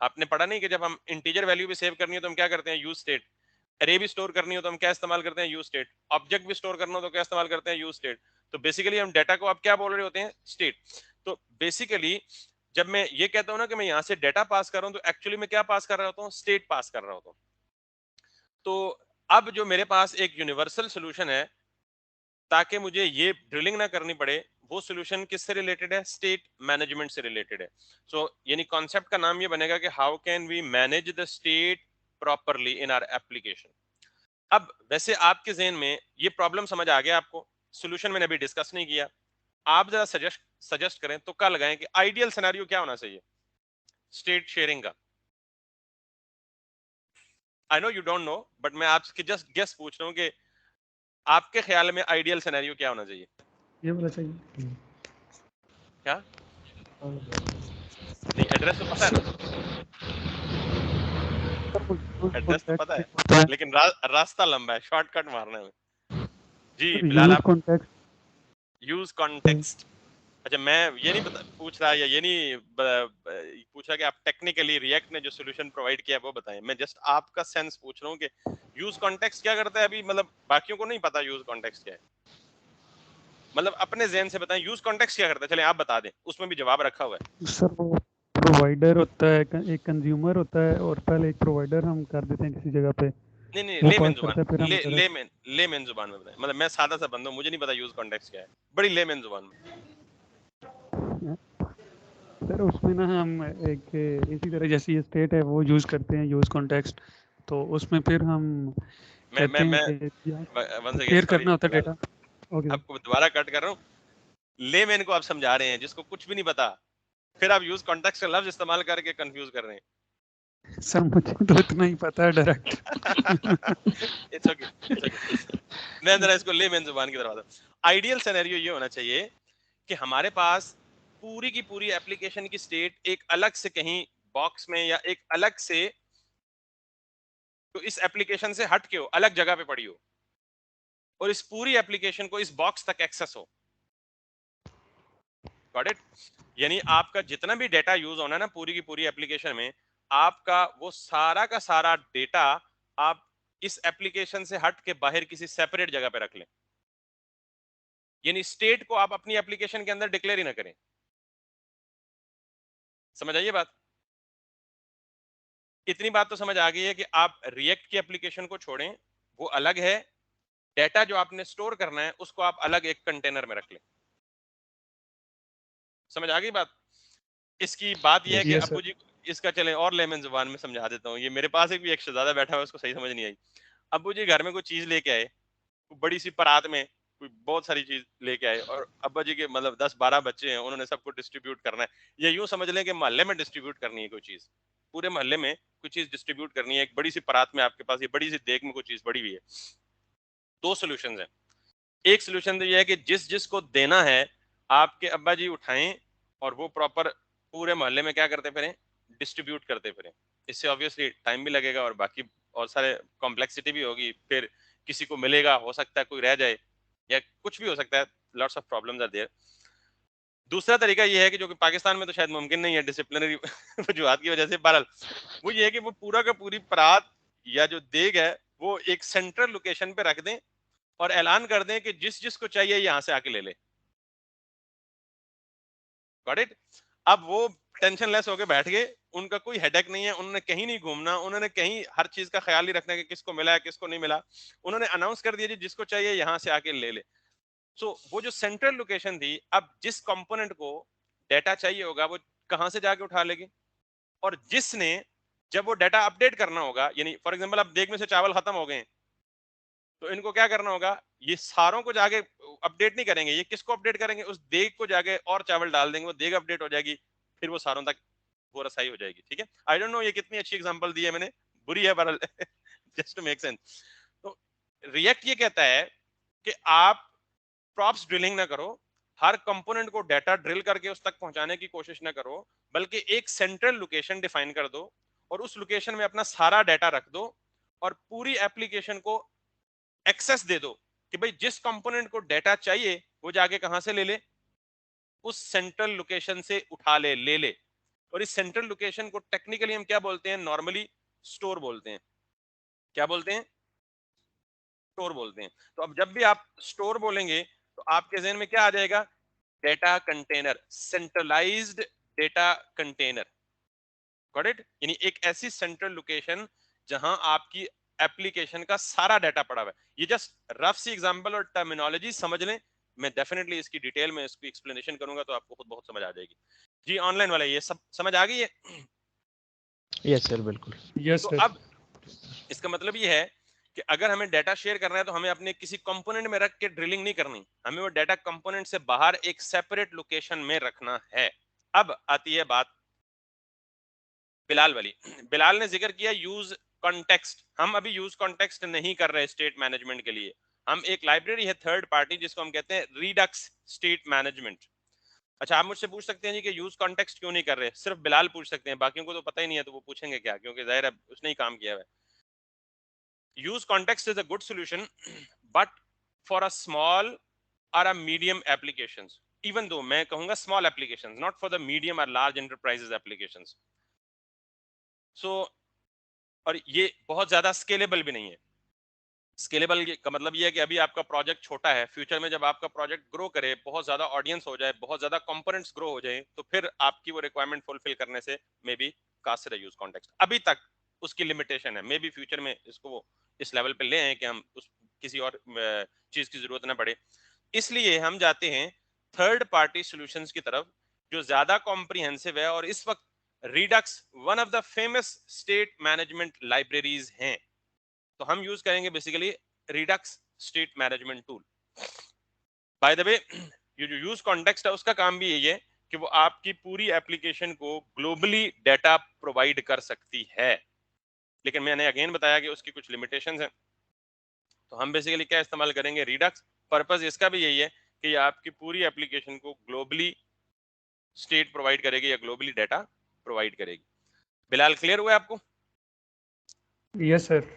आपने पढ़ा नहीं कि जब हम इंटीजर वैल्यू भी सेव करनी है तो हम क्या करते हैं? Use state. अरे भी स्टोर करनी हो तो हम क्या इस्तेमाल करते हैं? Use state. ऑब्जेक्ट भी स्टोर करना हो तो क्या इस्तेमाल करते हैं? Use state. तो बेसिकली हम डाटा को अब क्या बोल रहे होते हैं? स्टेट। तो बेसिकली जब मैं ये कहता हूं ना कि मैं यहाँ से डाटा पास कर रहा हूँ, तो एक्चुअली मैं क्या पास कर रहा होता हूँ? स्टेट पास कर रहा होता हूँ। तो अब जो मेरे पास एक यूनिवर्सल सोल्यूशन है ताकि मुझे ये ड्रिलिंग ना करनी पड़े, वो सोल्यूशन किससे रिलेटेड है? स्टेट मैनेजमेंट से रिलेटेड है। सो यानी कॉन्सेप्ट का नाम ये बनेगा कि how can we manage the state properly in our application. अब वैसे आपके ज़हन में ये प्रॉब्लम समझ आ गया आपको, सोल्यूशन मैंने अभी डिस्कस नहीं किया, आप जरा सजेस्ट करें तो क्या लगाएं कि आइडियल सिनेरियो क्या होना चाहिए स्टेट शेयरिंग का? I know you don't know, but मैं आपसे जस्ट गेस पूछ रहा हूँ कि आपके ख्याल में आइडियल सिनेरियो क्या होना चाहिए? ये वाला चाहिए। क्या नहीं, एड्रेस तो पता है ना, एड्रेस तो पता है, लेकिन रास्ता लंबा है, शॉर्टकट मारने में। जी बिलाल, यूज आप कॉन्टेक्स्ट। Use context. अच्छा मैं ये नहीं पूछ रहा या ये नहीं पूछ रहा कि आप टेक्निकली रिएक्ट ने जो सॉल्यूशन प्रोवाइड किया है वो बताएं, मैं जस्ट आपका सेंस पूछ रहा हूँ कि यूज कॉन्टेक्स्ट क्या करता है। अभी मतलब बाकियों को नहीं पता यूज कॉन्टेक्स्ट क्या है, मतलब अपने ज़हन से बताएं यूज कॉन्टेक्स्ट क्या करता है, चलें आप बता दें, उसमें भी जवाब रखा हुआ है। सर वो प्रोवाइडर होता है, एक कंज्यूमर होता है, और पहले एक प्रोवाइडर हम कर देते हैं किसी जगह पे, नहीं नहीं, वो लेमन पास करता है, फिर हम लेमन जुबान में बताएं, मतलब मैं सादा सा बंदा हूं, मुझे नहीं पता यूज कॉन्टेक्स्ट क्या है, बड़ी लेमन जुबान में। सर उसमें ना हम एक इसी तरह जैसे ये स्टेट है वो यूज़ करते हैं यूज़ कॉन्टेक्स्ट, तो उसमें फिर हम कहते हैं कि वन सेकंड शेयर सॉरी करना होता है डेटा। Okay sir. आपको दोबारा कट कर रहा हूँ, लेमैन को आप समझा रहे हैं जिसको कुछ भी नहीं पता, फिर आप यूज कॉन्टेक्स्ट का लफ्ज इस्तेमाल करके कंफ्यूज कर रहे हैं। सर मुझे तो इतना ही पता है डायरेक्ट। इट्स ओके, मैं जरा इसको लेमैन जुबान की तरफ आता हूं। आइडियल सिनेरियो ये होना चाहिए कि हमारे पास पूरी की पूरी एप्लीकेशन की स्टेट एक अलग से कहीं बॉक्स में या एक अलग से, तो इस एप्लीकेशन से हट के हो, अलग जगह पे पड़ी हो, और इस पूरी एप्लीकेशन को इस बॉक्स तक एक्सेस हो। Got it? यानी आपका जितना भी डेटा यूज होना है ना पूरी की पूरी एप्लीकेशन में, आपका वो सारा का सारा डेटा आप इस एप्लीकेशन से हट के बाहर किसी सेपरेट जगह पे रख लें। यानी स्टेट को आप अपनी एप्लीकेशन के अंदर डिक्लेयर ही ना करें। समझ आइए बात? इतनी बात तो समझ आ गई है कि आप रिएक्ट की एप्लीकेशन को छोड़ें, वो अलग है। डेटा जो आपने स्टोर करना है उसको आप अलग एक कंटेनर में रख लें। समझ आ गई बात? इसकी बात यह है कि यस अब्बू सर। जी, इसका चले और लेमन जुबान में समझा देता हूँ। ये मेरे पास एक भी एक शहजादा बैठा हुआ है, उसको सही समझ नहीं आई। अब्बू जी घर में कोई चीज लेके आए, बड़ी सी परात में कोई बहुत सारी चीज लेके आए, और अब्बा जी के मतलब 10-12 बच्चे हैं, उन्होंने सबको डिस्ट्रीब्यूट करना है। ये यूं समझ लें कि मोहल्ले में डिस्ट्रीब्यूट करनी है कोई चीज, पूरे मोहल्ले में कोई चीज डिस्ट्रीब्यूट करनी है। एक बड़ी सी परात में आपके पास ये बड़ी सी देग में कोई चीज पड़ी हुई है। दो सोल्यूशन है। एक सोल्यूशन तो ये है कि जिस जिसको देना है आपके अब्बा जी उठाएं और वो प्रॉपर पूरे मोहल्ले में क्या करते फिरें, डिस्ट्रीब्यूट करते फिरें। इससे ऑब्वियसली टाइम भी लगेगा और बाकी और सारे कॉम्प्लेक्सिटी भी होगी। फिर किसी को मिलेगा, हो सकता है कोई रह जाए, या कुछ भी हो सकता है। Lots of problems are there. दूसरा तरीका ये है कि जो कि पाकिस्तान में तो शायद मुमकिन नहीं है डिसिप्लिनरी वजूहत की वजह से, बहरहाल वो ये है कि वो पूरा का पूरी परात या जो देग है वो एक सेंट्रल लोकेशन पे रख दें और ऐलान कर दें कि जिस जिसको चाहिए यहां से आके ले ले। Got it? अब वो टेंशन लेस होके बैठ गए, उनका कोई हेडेक नहीं है, उन्होंने कहीं नहीं घूमना, उन्होंने कहीं हर चीज का ख्याल नहीं रखना कि किसको मिला है किसको नहीं मिला। उन्होंने अनाउंस कर दिया जी जिसको चाहिए यहां से आके ले ले। सो वो जो सेंट्रल लोकेशन थी, अब जिस कंपोनेंट को डेटा चाहिए होगा वो कहां से जाके उठा लेगी, और जिसने जब वो डेटा अपडेट करना होगा, यानी फॉर एग्जांपल अब देग में से चावल खत्म हो गए, तो इनको क्या करना होगा, ये सारों को जाके अपडेट नहीं करेंगे, ये किसको अपडेट करेंगे, उस देग को जाके और चावल डाल देंगे, वो देग अपडेट हो जाएगी, फिर वो सारों तक वो रसाई हो जाएगी। ठीक है? आई डोंट नो ये कितनी अच्छी एग्जांपल दी है मैंने, बुरी है पर जस्ट टू मेक सेंस। तो रिएक्ट ये कहता है कि आप प्रॉप्स ड्रिलिंग ना करो, हर कंपोनेंट को डेटा ड्रिल करके उस तक पहुंचाने की कोशिश ना करो, बल्कि एक सेंट्रल लोकेशन डिफाइन कर दो और उस लोकेशन में अपना सारा डेटा रख दो, और पूरी एप्लीकेशन को एक्सेस दे दो कि भाई जिस कंपोनेंट को डेटा चाहिए वो जाके कहां से ले ले, उस सेंट्रल लोकेशन से उठा ले। और इस सेंट्रल लोकेशन को टेक्निकली हम क्या बोलते हैं, नॉर्मली स्टोर बोलते हैं। क्या बोलते हैं? स्टोर बोलते हैं। तो अब जब भी आप स्टोर बोलेंगे तो आपके जहन में क्या आ जाएगा, data container, centralised data container. Got it? यानी एक ऐसी सेंट्रल लोकेशन जहां आपकी एप्लीकेशन का सारा डाटा पड़ा हुआ है। ये जस्ट रफ सी एग्जांपल और टर्मिनोलॉजी समझ लें, मैं डेफिनेटली इसकी डिटेल में इसकी एक्सप्लेनेशन करूंगा तो आपको खुद बहुत समझ आ जाएगी। जी ऑनलाइन वाला ये सब समझ आ गई है? यस सर, बिल्कुल। यस तो सर। अब इसका मतलब ये है कि अगर हमें डाटा शेयर करना है तो हमें अपने किसी कंपोनेंट में रख के ड्रिलिंग नहीं करनी, हमें वो डाटा कंपोनेंट से बाहर एक सेपरेट लोकेशन में रखना है। अब आती है बात बिलाल वाली। बिलाल ने जिक्र किया यूज कॉन्टेक्स्ट। हम अभी यूज कॉन्टेक्स्ट नहीं कर रहे स्टेट मैनेजमेंट के लिए। हम एक लाइब्रेरी है थर्ड पार्टी जिसको हम कहते हैं रिडक्स स्टेट मैनेजमेंट। अच्छा, आप मुझसे पूछ सकते हैं जी कि यूज कॉन्टेक्स्ट क्यों नहीं कर रहे, सिर्फ बिलाल पूछ सकते हैं, बाकियों को तो पता ही नहीं है तो वो पूछेंगे क्या, क्योंकि जाहिर है उसने ही काम किया है। Use context is a good solution but for a small और a medium applications, even though मैं कहूंगा small applications, not for the medium और लार्ज एंटरप्राइजेस एप्लीकेशंस। सो और ये बहुत ज्यादा स्केलेबल भी नहीं है। स्केलेबल का मतलब ये है कि अभी आपका प्रोजेक्ट छोटा है, फ्यूचर में जब आपका प्रोजेक्ट ग्रो करे, बहुत ज्यादा ऑडियंस हो जाए, बहुत ज्यादा कंपोनेंट्स ग्रो हो जाए, तो फिर आपकी वो रिक्वायरमेंट फुलफिल करने से may be cast use context. अभी तक उसकी लिमिटेशन है, मे बी फ्यूचर में इसको वो इस लेवल पे ले आए कि हम उस किसी और चीज की जरूरत ना पड़े। इसलिए हम जाते हैं थर्ड पार्टी सॉल्यूशंस की तरफ जो ज्यादा कॉम्प्रिहेंसिव है, और इस वक्त Redux one of the famous state management libraries हैं। तो हम यूज करेंगे basically Redux state management tool. By the way ये जो यूज कॉन्टेक्स्ट है उसका काम भी यही है कि वो आपकी पूरी एप्लीकेशन को ग्लोबली डाटा प्रोवाइड कर सकती है, लेकिन मैंने अगेन बताया कि उसकी कुछ लिमिटेशंस हैं। तो हम बेसिकली क्या इस्तेमाल करेंगे, रिडक्स। पर्पस इसका भी यही है कि ये आपकी पूरी एप्लीकेशन को ग्लोबली स्टेट प्रोवाइड करेगी या ग्लोबली डाटा प्रोवाइड करेगी। बिलाल, क्लियर हुआ आपको? Yes sir.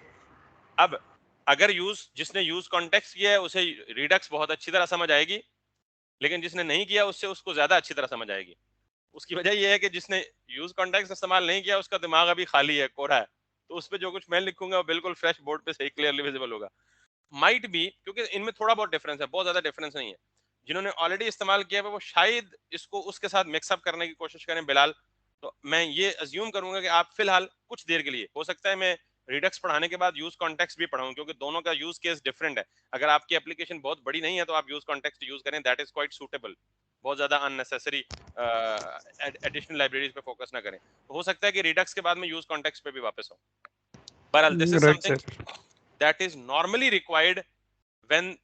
अब अगर जिसने यूज कॉन्टेक्स्ट किया है उसे रिडक्स बहुत अच्छी तरह समझ आएगी, लेकिन जिसने नहीं किया उससे उसको ज्यादा अच्छी तरह समझ आएगी। उसकी वजह यह है कि जिसने यूज कॉन्टेक्स्ट इस्तेमाल नहीं किया उसका दिमाग अभी खाली है, कोरा है, तो उस पर जो कुछ मैं लिखूंगा वो बिल्कुल फ्रेश बोर्ड पे सही क्लियरली विजिबल होगा। माइट बी, क्योंकि इनमें थोड़ा बहुत डिफरेंस है, बहुत ज्यादा डिफरेंस नहीं है। जिन्होंने ऑलरेडी इस्तेमाल किया है वो शायद इसको उसके साथ मिक्सअप करने की कोशिश करें। बिलाल, तो मैं ये अज्यूम करूंगा कि आप फिलहाल कुछ देर के लिए, हो सकता है मैं रिडक्स पढ़ाने के बाद यूज कॉन्टेक्स्ट भी पढ़ाऊं, क्योंकि दोनों का यूज केस डिफरेंट है। अगर आपकी एप्लीकेशन बहुत बड़ी नहीं है तो आप यूज कॉन्टेक्स्ट यूज करें, दैट इज क्वाइट सूटेबल। बहुत ज्यादा अननेसेसरी एडिशनल लाइब्रेरीज पे फोकस ना करें। तो हो सकता है कि रिडक्स के बाद में यूज कॉन्टेक्स्ट पे भी वापस हो। बहरहाल, this is right something sir. That is normally required when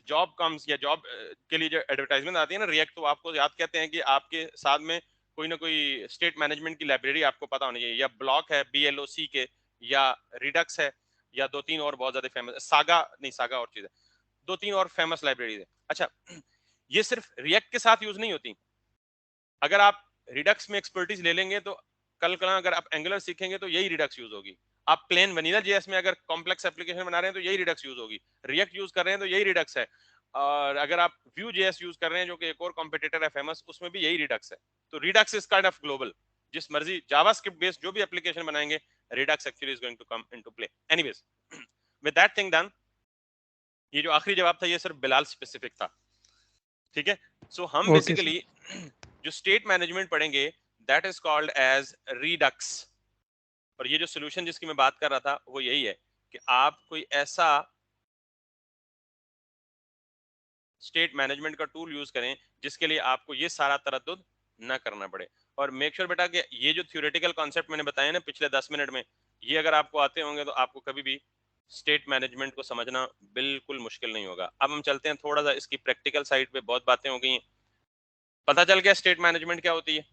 job comes, या जॉब के लिए जो एडवर्टाइजमेंट आती है ना रिएक्ट, तो आपको याद कहते हैं कि आपके साथ में कोई ना कोई स्टेट मैनेजमेंट की लाइब्रेरी आपको पता होनी चाहिए, या ब्लॉक है BLOC के, या रिडक्स है, या दो तीन और बहुत ज्यादा फेमस, सागा नहीं, सागा और चीज है, दो तीन और फेमस लाइब्रेरीज है। अच्छा, ये सिर्फ रिएक्ट के साथ यूज नहीं होती। अगर आप रिडक्स में एक्सपर्टीज ले लेंगे तो कल कल अगर आप एंगुलर सीखेंगे तो यही रिडक्स यूज होगी। आप प्लेन वनीला जेएस में अगर कॉम्प्लेक्स एप्लीकेशन बना रहे हैं तो यही रिडक्स यूज होगी। रिएक्ट यूज कर रहे हैं तो यही रिडक्स है। और अगर आप व्यू जेएस यूज कर रहे हैं जो कि एक और कॉम्पिटिटर है फेमस, उसमें भी यही रिडक्स है। तो Redux is kind of global. जिस मर्जी जावास्क्रिप्ट बेस्ड जो भी एप्लीकेशन बनाएंगे, Redux actually is going to come into play. Anyways, with that thing done, ये जो आखिरी जवाब था ये सिर्फ बिलाल स्पेसिफिक था, ठीक है। सो हम ओके सर। बेसिकली जो स्टेट मैनेजमेंट पढ़ेंगे that is called as Redux. और ये जो सोल्यूशन जिसकी मैं बात कर रहा था वो यही है कि आप कोई ऐसा स्टेट मैनेजमेंट का टूल यूज करें जिसके लिए आपको ये सारा तरद्दुद ना करना पड़े। और मेक श्योर बेटा कि ये जो थ्योरेटिकल कॉन्सेप्ट मैंने बताया ना पिछले 10 मिनट में, ये अगर आपको आते होंगे तो आपको कभी भी स्टेट मैनेजमेंट को समझना बिल्कुल मुश्किल नहीं होगा। अब हम चलते हैं थोड़ा सा इसकी प्रैक्टिकल साइड पे। बहुत बातें हो गई हैं, पता चल गया स्टेट मैनेजमेंट क्या होती है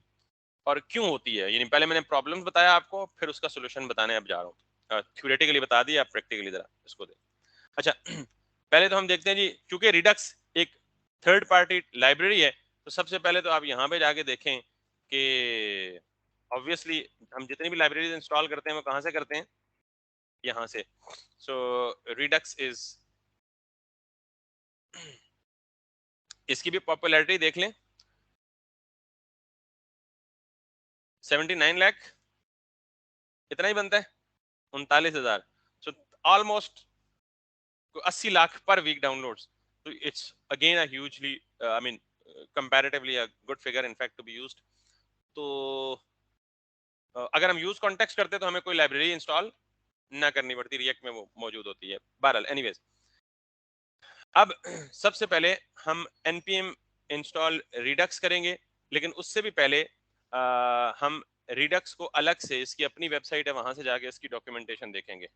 और क्यों होती है। यानी पहले मैंने प्रॉब्लम्स बताया आपको, फिर उसका सोल्यूशन बताने अब जा रहा हूँ। थ्योरेटिकली बता दिया, आप प्रैक्टिकली जरा इसको दें। अच्छा, पहले तो हम देखते हैं जी, क्योंकि रिडक्स एक थर्ड पार्टी लाइब्रेरी है, तो सबसे पहले तो आप यहाँ पे जाके देखें कि ऑब्वियसली हम जितनी भी लाइब्रेरीज इंस्टॉल करते हैं वो कहाँ से करते हैं, यहाँ से। सो रिडक्स इज, इसकी भी पॉपुलैरिटी देख लें, 79 लाख इतना ही बनता है, 39,000। So almost 80 lakh per week downloads. तो it's again a hugely, I mean comparatively a good figure in fact to be used. तो अगर हम यूज कॉन्टेक्स्ट करते हैं तो हमें कोई लाइब्रेरी इंस्टॉल ना करनी पड़ती, रिएक्ट में वो मौजूद होती है। बहरहाल एनीवेज, अब सबसे पहले हम npm इंस्टॉल रिडक्स करेंगे, लेकिन उससे भी पहले हम रिडक्स को अलग से, इसकी अपनी वेबसाइट है वहां से जाके इसकी डॉक्यूमेंटेशन देखेंगे।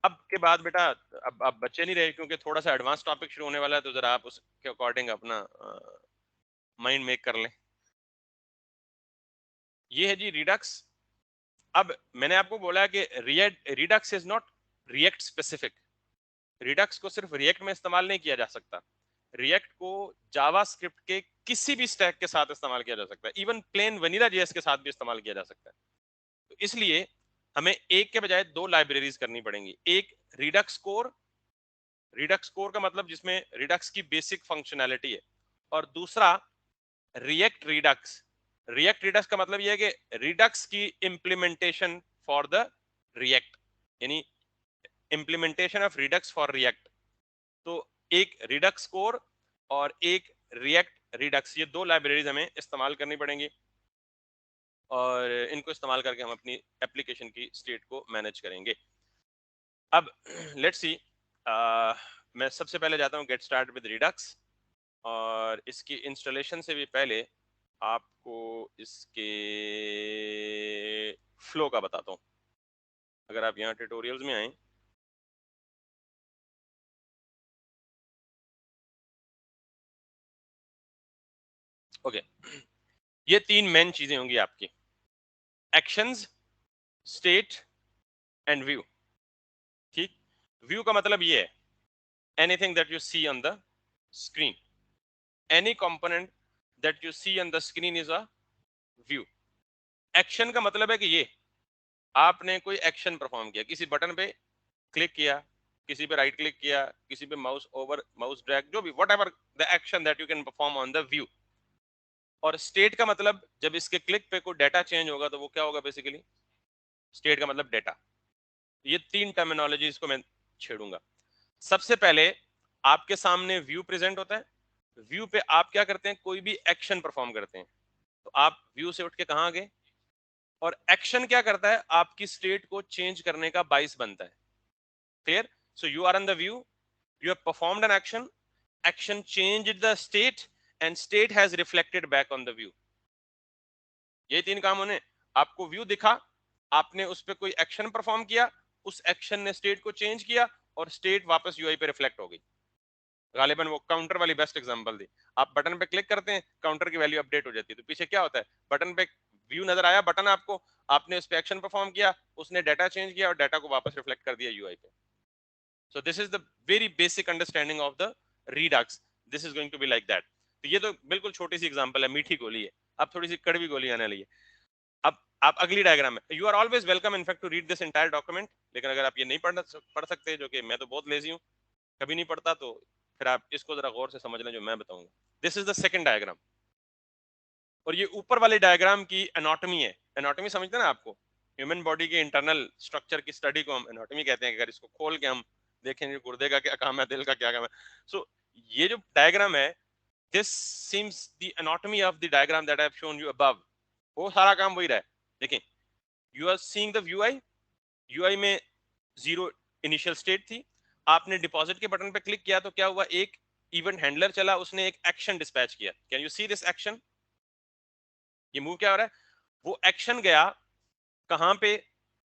अब के बाद बेटा अब बच्चे नहीं रहे, क्योंकि थोड़ा सा एडवांस टॉपिक शुरू होने वाला है, तो जरा आप उसके अकॉर्डिंग अपना माइंड मेक कर लें। ये है जी रिडक्स। अब मैंने आपको बोला कि Redux is not react specific. Redux को सिर्फ रिएक्ट में इस्तेमाल नहीं किया जा सकता, रिएक्ट को जावास्क्रिप्ट के किसी भी स्टैक के साथ इस्तेमाल किया जा सकता है, इवन प्लेन वनीला जेएस के साथ भी इस्तेमाल किया जा सकता है। तो इसलिए हमें एक के बजाय दो लाइब्रेरीज करनी पड़ेंगी। एक रिडक्स कोर, रिडक्स कोर का मतलब जिसमें रिडक्स की बेसिक फंक्शनैलिटी है, और दूसरा रिएक्ट रिडक्स। रिएक्ट रिडक्स का मतलब यह है कि रिडक्स की इंप्लीमेंटेशन फॉर द रिएक्ट, यानी implementation of Redux for react. तो एक रिडक्स कोर और एक रिएक्ट रिडक्स, ये दो लाइब्रेरीज हमें इस्तेमाल करनी पड़ेंगी, और इनको इस्तेमाल करके हम अपनी एप्लीकेशन की स्टेट को मैनेज करेंगे। अब लेट्स सी, मैं सबसे पहले जाता हूँ गेट स्टार्ट विद रिडक्स, और इसकी इंस्टॉलेशन से भी पहले आपको इसके फ्लो का बताता हूँ। अगर आप यहाँ ट्यूटोरियल्स में आए ओके, ये तीन मेन चीजें होंगी आपकी, एक्शंस, स्टेट एंड व्यू। ठीक, व्यू का मतलब ये है anything that you see on the screen, any component that you see on the screen is a view. Action का मतलब है कि ये आपने कोई एक्शन परफॉर्म किया, किसी बटन पे क्लिक किया, किसी पे राइट क्लिक किया, किसी पे माउस ओवर, माउस ड्रैग, जो भी whatever the action that you can perform on the view. और स्टेट का मतलब जब इसके क्लिक पे कोई डाटा चेंज होगा तो वो क्या होगा, बेसिकली स्टेट का मतलब डाटा। ये तीन टर्मिनोलॉजी इसको मैं छेड़ूंगा। सबसे पहले आपके सामने व्यू प्रेजेंट होता है, व्यू पे आप क्या करते हैं, कोई भी एक्शन परफॉर्म करते हैं, तो आप व्यू से उठ के कहां गए, और एक्शन क्या करता है, आपकी स्टेट को चेंज करने का बाइस बनता है। Clear? So you are in the view, you have performed an action, action changed the state and state has reflected back on the view। ये तीन काम होने, आपको व्यू दिखा, आपने उस पर कोई एक्शन परफॉर्म किया, उस एक्शन ने स्टेट को चेंज किया और स्टेट वापस यूआई पे रिफ्लेक्ट हो गई। गालिबन वो काउंटर वाली बेस्ट एग्जांपल दी, आप बटन पे क्लिक करते हैं, काउंटर की वैल्यू अपडेट हो जाती है, तो पीछे क्या होता है, बटन पे व्यू नजर आया, बटन आपको, आपने उस पर एक्शन परफॉर्म किया, उसने डाटा चेंज किया और डाटा को वापस रिफ्लेक्ट कर दिया यूआई पे। So this is the very basic understanding of the redux. This is going to be like that. तो ये तो बिल्कुल छोटी सी एग्जांपल है, मीठी गोली है। अब थोड़ी सी कड़वी गोली आने लगी है। अब आप अगली डायग्राम में, you are always welcome in fact to read this entire document, लेकिन अगर आप ये नहीं पढ़ सकते, जो कि मैं तो बहुत लेजी हूँ, कभी नहीं पढ़ता, तो फिर आप इसको जरा गौर से समझ लें जो मैं बताऊंगा। This is the second diagram, और ये ऊपर वाले डायग्राम की एनाटॉमी है। एनाटॉमी समझते हैं ना आपको, ह्यूमन बॉडी के इंटरनल स्ट्रक्चर की स्टडी को हम एनाटॉमी कहते हैं। अगर इसको खोल के हम देखेंगे गुर्दे का क्या काम है, दिल का क्या काम है, सो ये जो डायग्राम है, this seems the anatomy of the diagram that I have shown you above, वो सारा काम वही रहा है। देखें, you are seeing the UI, UI में जीरो इनिशियल स्टेट थी, आपने डिपॉजिट के बटन पे क्लिक किया तो क्या हुआ, एक इवेंट हैंडलर चला, उसने एक एक्शन डिस्पैच किया। Can you see this action, ये मूव क्या हो रहा है, वो एक्शन गया कहां पे,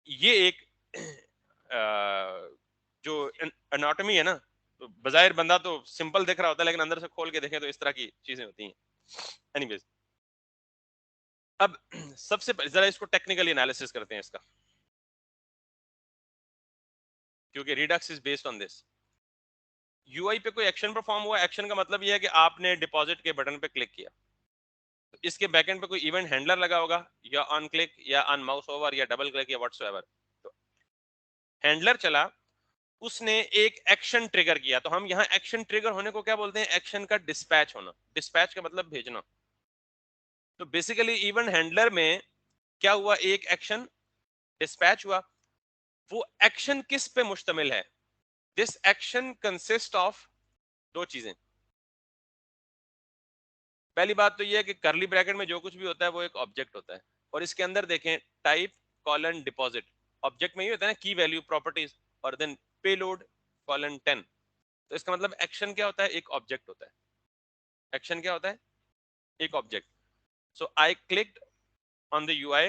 ये एक जो एनाटॉमी है ना, तो बजायर बंदा तो सिंपल दिख रहा होता है, लेकिन अंदर से खोल के देखें तो इस तरह की चीजें होती हैं। एनीवेज, अब सबसे जरा इसको टेक्निकली एनालिसिस करते हैं इसका, क्योंकि Redux is based on this. UI पे कोई एक्शन परफॉर्म हुआ, एक्शन का मतलब यह है कि आपने डिपॉजिट के बटन पे क्लिक किया, तो इसके बैकएंड पे कोई इवेंट हैंडलर लगा होगा, या ऑन क्लिक या ऑन माउस ओवर या डबल क्लिक या व्हाटसोएवर, तो हैंडलर चला, उसने एक एक्शन ट्रिगर किया, तो हम यहाँ एक्शन ट्रिगर होने को क्या बोलते हैं, एक्शन का डिस्पैच होना। डिस्पैच का मतलब भेजना। तो बेसिकली इवेंट हैंडलर में क्या हुआ, एक एक्शन डिस्पैच हुआ, वो एक्शन किस पे मुश्तमिल है, दिस एक्शन कंसिस्ट ऑफ दो चीजें। पहली बात तो यह है कि करली ब्रैकेट में जो कुछ भी होता है वो एक ऑब्जेक्ट होता है, और इसके अंदर देखें टाइप कॉलन डिपॉजिट, ऑब्जेक्ट में ये होता है ना की वैल्यू प्रॉपर्टीज, और देन पेलोड कॉलन 10। तो इसका मतलब एक्शन क्या होता है, एक ऑब्जेक्ट होता है। एक्शन क्या होता है, एक object. So I clicked on the UI,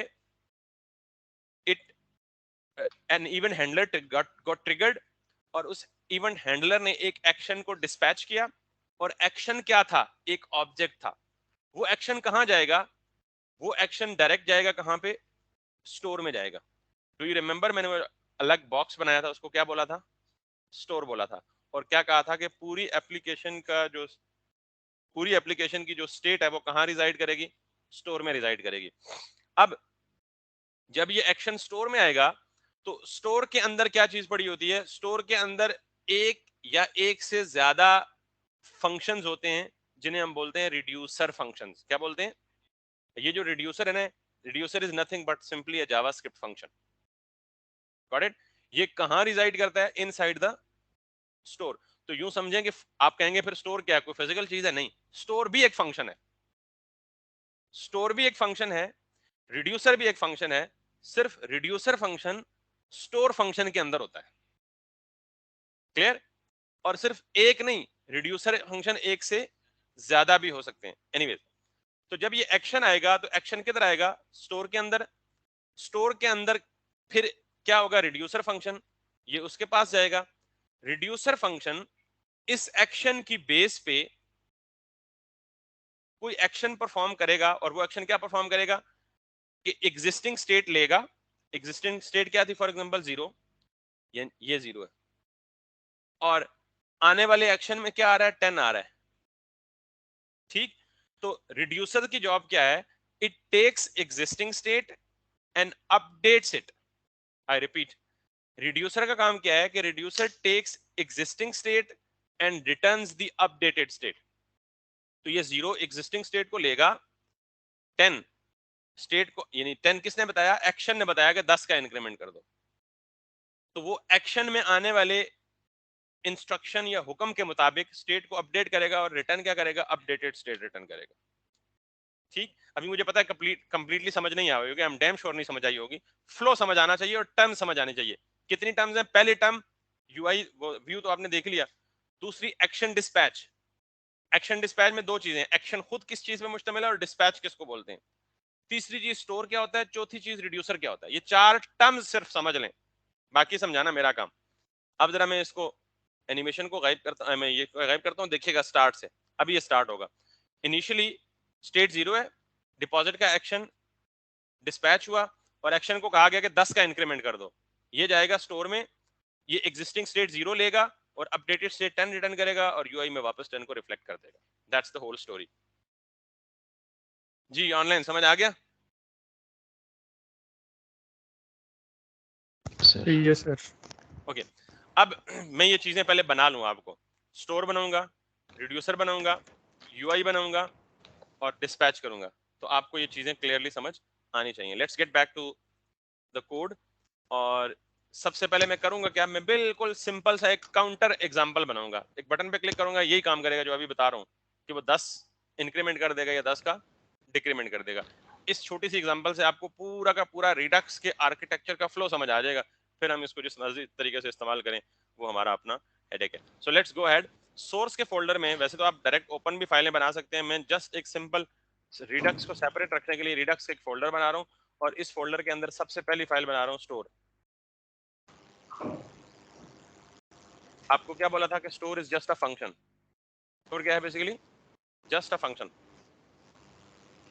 it an event handler got triggered, और उस इवेंट हैंडलर ने एक एक्शन को डिस्पैच किया, और एक्शन क्या था, एक ऑब्जेक्ट था। वो एक्शन कहां जाएगा, वो एक्शन डायरेक्ट जाएगा कहां पे, स्टोर में जाएगा। डू यू रिमेंबर, मैंने वो अलग बॉक्स बनाया था, उसको क्या बोला था, स्टोर बोला था, और क्या कहा था कि पूरी एप्लीकेशन की जो स्टेट है वो कहां रिजाइड करेगी, स्टोर में रिजाइड करेगी। अब जब ये एक्शन स्टोर में आएगा, तो स्टोर के अंदर क्या चीज पड़ी होती है, स्टोर के अंदर एक या एक से ज्यादा फंक्शंस होते हैं, जिन्हें हम बोलते हैं रिड्यूसर फंक्शंस। क्या बोलते हैं, ये जो रिड्यूसर है ना, reducer is nothing but simply a JavaScript function. Got it? ये कहां रिजाइड करता है, इनसाइड द स्टोर। तो यूं समझें कि आप कहेंगे फिर स्टोर क्या है, कोई फिजिकल चीज है? नहीं, स्टोर भी एक फंक्शन है, स्टोर भी एक फंक्शन है, रिड्यूसर भी एक फंक्शन है। सिर्फ रिड्यूसर फंक्शन स्टोर फंक्शन के अंदर होता है। क्लियर? और सिर्फ एक नहीं, रिड्यूसर फंक्शन एक से ज्यादा भी हो सकते हैं। एनीवेज, तो जब ये एक्शन आएगा तो एक्शन किधर आएगा, स्टोर के अंदर। स्टोर के अंदर फिर क्या होगा, रिड्यूसर फंक्शन ये उसके पास जाएगा। रिड्यूसर फंक्शन इस एक्शन की बेस पे कोई एक्शन परफॉर्म करेगा, और वो एक्शन क्या परफॉर्म करेगा कि एग्जिस्टिंग स्टेट लेगा। एग्जिस्टिंग स्टेट क्या थी, फॉर एग्जांपल 0, ये 0 है, और आने वाले एक्शन में क्या आ रहा है, 10 आ रहा है। ठीक, तो रिड्यूसर की जॉब क्या है, it takes existing state and updates it. I repeat, reducer का काम क्या है कि reducer takes existing state and returns the updated state. तो ये 0 एग्जिस्टिंग स्टेट को लेगा, 10 स्टेट को, यानी 10 किसने बताया, एक्शन ने बताया कि 10 का इंक्रीमेंट कर दो, तो वो एक्शन में आने वाले इंस्ट्रक्शन या हुक्म के मुताबिक स्टेट को अपडेट करेगा और रिटर्न क्या करेगा, अपडेटेड स्टेट रिटर्न करेगा। ठीक, अभी मुझे पता है कंप्लीटली समझ नहीं आई होगी, आई एम डैम श्योर नहीं समझ आई होगी। फ्लो समझ आना चाहिए और टर्म समझ आनी चाहिए। कितनी टर्म्स हैं, पहली टर्म यूआई व्यू तो आपने देख लिया, दूसरी एक्शन डिस्पैच। एक्शन डिस्पैच में दो चीजें, एक्शन खुद किस चीज पे मुश्तमिल है और डिस्पैच किसको बोलते हैं। तीसरी चीज स्टोर क्या होता है, चौथी चीज रिड्यूसर क्या होता है। ये 4 टर्म्स सिर्फ समझ लें, बाकी समझाना मेरा काम। अब जरा मैं इसको एनिमेशन को गायब करता, मैं ये गायब करता हूँ, देखिएगा स्टार्ट से। अभी ये स्टार्ट होगा। इनिशियली स्टेट 0 है, डिपॉजिट का एक्शन डिस्पैच हुआ और एक्शन को कहा गया कि 10 का इंक्रीमेंट कर दो। ये जाएगा स्टोर में, ये एग्जिस्टिंग स्टेट 0 लेगा और अपडेटेड स्टेट 10 रिटर्न करेगा और यूआई में वापस 10 को रिफ्लेक्ट कर देगा। That's the whole story. जी ऑनलाइन समझ आ गया? Yes sir. ओके, अब मैं ये चीजें पहले बना लूं आपको। स्टोर बनाऊंगा, रिड्यूसर बनाऊंगा, यूआई बनाऊंगा और डिस्पैच करूंगा, तो आपको ये चीजें क्लियरली समझ आनी चाहिए। Let's get back to the code. और सबसे पहले मैं करूंगा क्या, मैं बिल्कुल सिंपल सा एक काउंटर एग्जांपल बनाऊंगा। एक बटन पे क्लिक करूंगा, यही काम करेगा जो अभी बता रहा हूं कि वो 10 इंक्रीमेंट कर देगा या 10 का डिक्रीमेंट कर देगा। इस छोटी सी एग्जांपल से आपको पूरा का पूरा रिडक्स के आर्किटेक्चर का फ्लो समझ आ जाएगा। फिर हम इसको जिस मर्जी तरीके से इस्तेमाल करें वो हमारा अपना हेडेक है। So let's go ahead. Source के फोल्डर में वैसे तो आप डायरेक्ट ओपन भी फाइलें बना सकते हैं, मैं जस्ट एक सिंपल रिडक्स को सेपरेट रखने के लिए रिडक्स का एक फोल्डर बना रहा हूँ, और इस फोल्डर के अंदर सबसे पहली फाइल बना रहा हूँ स्टोर। आपको क्या बोला था कि store is just a function. Store क्या है, बेसिकली जस्ट अ फंक्शन।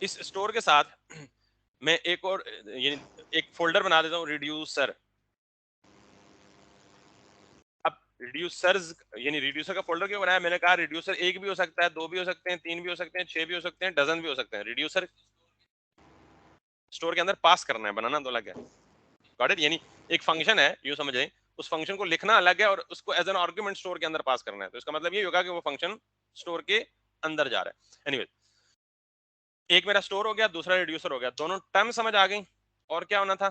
इस स्टोर के साथ मैं एक और एक फोल्डर बना देता हूं, रिड्यूसर। अब रिड्यूसर्स यानी रिड्यूसर का फोल्डर क्यों बनाया, मैंने कहा रिड्यूसर एक भी हो सकता है, दो भी हो सकते हैं, तीन भी हो सकते हैं, 6 भी हो सकते हैं, डजन भी हो सकते हैं। रिड्यूसर स्टोर के अंदर पास करना है, बनाना तो अलग है। Got it? यानी एक फंक्शन है, यूं समझें, उस फंक्शन को लिखना अलग है और उसको एज एन आर्गुमेंट स्टोर के अंदर पास करना है। तो इसका मतलब ये होगा कि वो फंक्शन स्टोर के अंदर जा रहा है। एनीवे, एक मेरा स्टोर हो गया, दूसरा रिड्यूसर हो गया, दोनों टर्म समझ आ गई। और क्या होना था,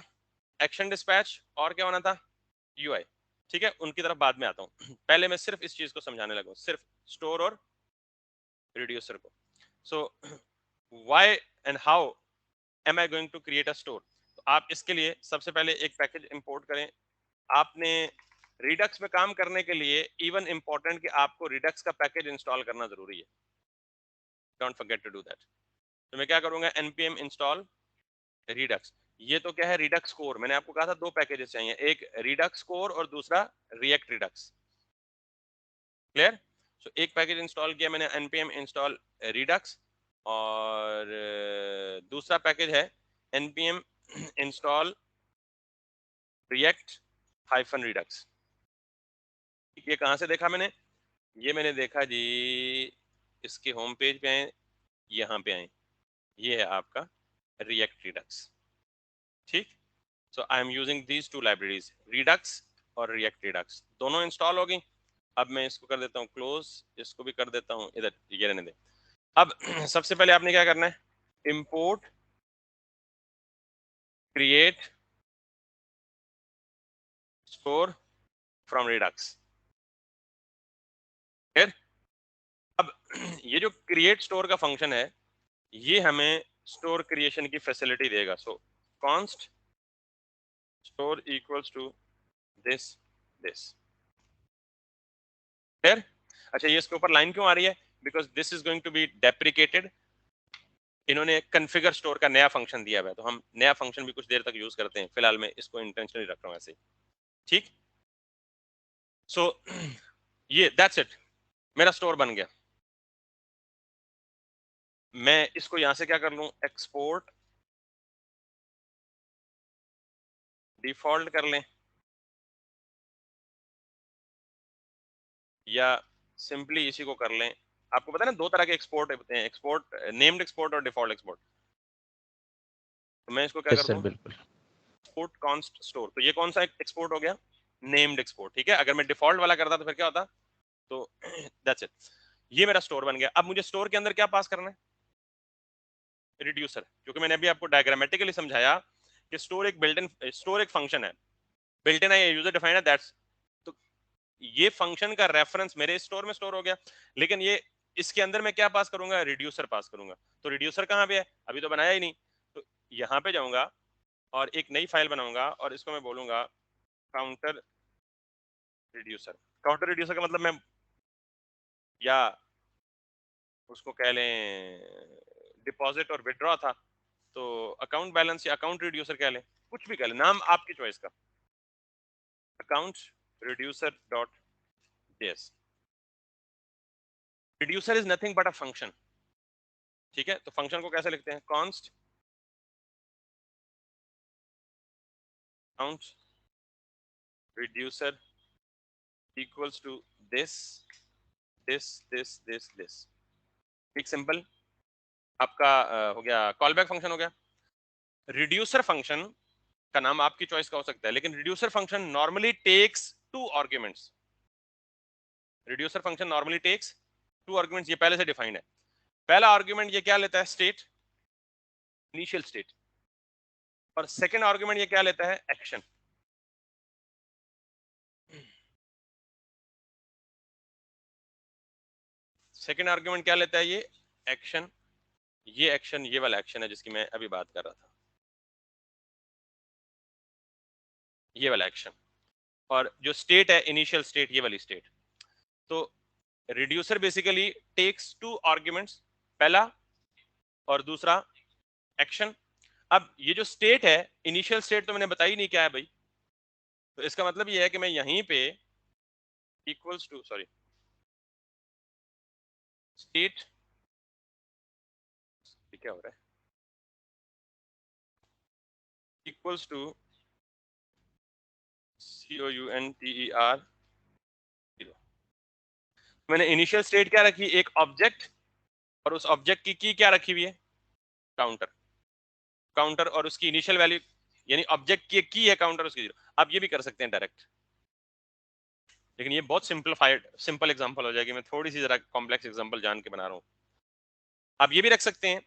एक्शन डिस्पैच, और क्या होना था, यूआई। ठीक है, उनकी तरफ बाद में आता हूं। पहले मैं सिर्फ इस चीज को समझाने लगा, सिर्फ स्टोर और रिड्यूसर को। So why and how am I going to create a store. तो आप इसके लिए सबसे पहले एक पैकेज इंपोर्ट करें। आपने रिडक्स में काम करने के लिए इवन इंपॉर्टेंट कि आपको रिडक्स का पैकेज इंस्टॉल करना जरूरी है। Don't forget to do that. तो मैं क्या करूंगा, npm इंस्टॉल रिडक्स। ये तो क्या है, रिडक्स कोर। मैंने आपको कहा था दो पैकेजेस चाहिए, एक रिडक्स कोर और दूसरा रिएक्ट रिडक्स। क्लियर? सो एक पैकेज इंस्टॉल किया मैंने, npm इंस्टॉल रिडक्स, और दूसरा पैकेज है npm install react hyphen Redux. ये कहां से देखा मैंने, ये मैंने देखा जी इसके होम पेज पे आए, यहाँ पे आए, ये है आपका रिएक्ट रिडक्स। ठीक, so I am using these two libraries, Redux और रिएक्ट रिडक्स, दोनों इंस्टॉल हो गई। अब मैं इसको कर देता हूँ क्लोज, इसको भी कर देता हूँ इधर, ये रहने दे। अब सबसे पहले आपने क्या करना है, import create store from Redux. फिर अब ये जो क्रिएट स्टोर का फंक्शन है, ये हमें स्टोर क्रिएशन की फैसिलिटी देगा। So const store equals to this this. फिर अच्छा, ये इसके ऊपर लाइन क्यों आ रही है, because this is going to be deprecated. इन्होंने कॉन्फ़िगर स्टोर का नया फंक्शन दिया हुआ है, तो हम नया फंक्शन भी कुछ देर तक यूज करते हैं। फिलहाल मैं इसको इंटेंशनली रख रहा हूं ऐसे। ठीक, सो ये दैट्स इट, मेरा स्टोर बन गया। मैं इसको यहां से क्या कर लूं, एक्सपोर्ट डिफॉल्ट कर लें, या सिंपली इसी को कर लें। आपको पता है ना दो तरह के एक्सपोर्ट होते हैं, एक्सपोर्ट नेम्ड एक्सपोर्ट और डिफॉल्ट एक्सपोर्ट। तो मैं इसको क्या यस कर सर दूं, बिल्कुल। Export const store. तो ये कौन सा एक्सपोर्ट हो गया, नेम्ड एक्सपोर्ट, ठीक है। अगर मैं डिफॉल्ट वाला करता तो फिर क्या होता, तो दैट्स इट, ये मेरा स्टोर बन गया। अब मुझे स्टोर के अंदर क्या पास करना है, रिड्यूसर, क्योंकि मैंने अभी आपको डायग्रामेटिकली समझाया कि स्टोर एक बिल्ट इन, स्टोर एक फंक्शन है, बिल्ट इन है, यूजर डिफाइंड है, दैट्स, तो ये फंक्शन का रेफरेंस मेरे स्टोर में स्टोर हो गया। लेकिन ये इसके अंदर मैं क्या पास करूंगा, रिड्यूसर पास करूंगा। तो रिड्यूसर कहाँ पे है, अभी तो बनाया ही नहीं। तो यहाँ पे जाऊंगा और एक नई फाइल बनाऊंगा और इसको मैं बोलूंगा काउंटर रिड्यूसर। काउंटर रिड्यूसर का मतलब मैं, या उसको कह लें डिपॉजिट और विड्रॉ था, तो अकाउंट बैलेंस या अकाउंट रिड्यूसर कह लें, कुछ भी कह लें, नाम आपकी चॉइस का। Account reducer dot JS. Reducer is nothing but a function, ठीक है। तो फंक्शन को कैसे लिखते हैं, const count reducer equals to this this this this this. एक सिंपल आपका हो गया, कॉल बैक फंक्शन हो गया। रिड्यूसर फंक्शन का नाम आपकी चॉइस का हो सकता है, लेकिन reducer function normally takes two arguments. Reducer function normally takes two arguments, ये पहले से डिफाइंड है। पहला आर्ग्यूमेंट ये क्या लेता है, स्टेट, इनिशियल स्टेट, और सेकंड आर्ग्यूमेंट ये क्या लेता है, एक्शन। सेकंड आर्ग्यूमेंट क्या लेता है, ये एक्शन। ये एक्शन, ये वाला एक्शन है जिसकी मैं अभी बात कर रहा था, ये वाला एक्शन। और जो स्टेट है, इनिशियल स्टेट, ये वाली स्टेट। तो reducer basically takes two arguments, पहला और दूसरा एक्शन। अब ये जो स्टेट है, इनिशियल स्टेट तो मैंने बताई नहीं क्या है भाई। तो इसका मतलब ये है कि मैं यहीं पे इक्वल्स टू, सॉरी, स्टेट, क्या हो रहा है, इक्वल्स टू COUNTER 0। मैंने इनिशियल स्टेट क्या रखी, एक ऑब्जेक्ट, और उस ऑब्जेक्ट की क्या रखी हुई है, काउंटर। काउंटर और उसकी इनिशियल वैल्यू, यानी ऑब्जेक्ट की है काउंटर, उसकी 0। आप ये भी कर सकते हैं डायरेक्ट, लेकिन ये बहुत सिंपलीफाइड सिंपल एग्जांपल हो जाएगी। मैं थोड़ी सी जरा कॉम्प्लेक्स एग्जांपल जान के बना रहा हूँ। आप ये भी रख सकते हैं,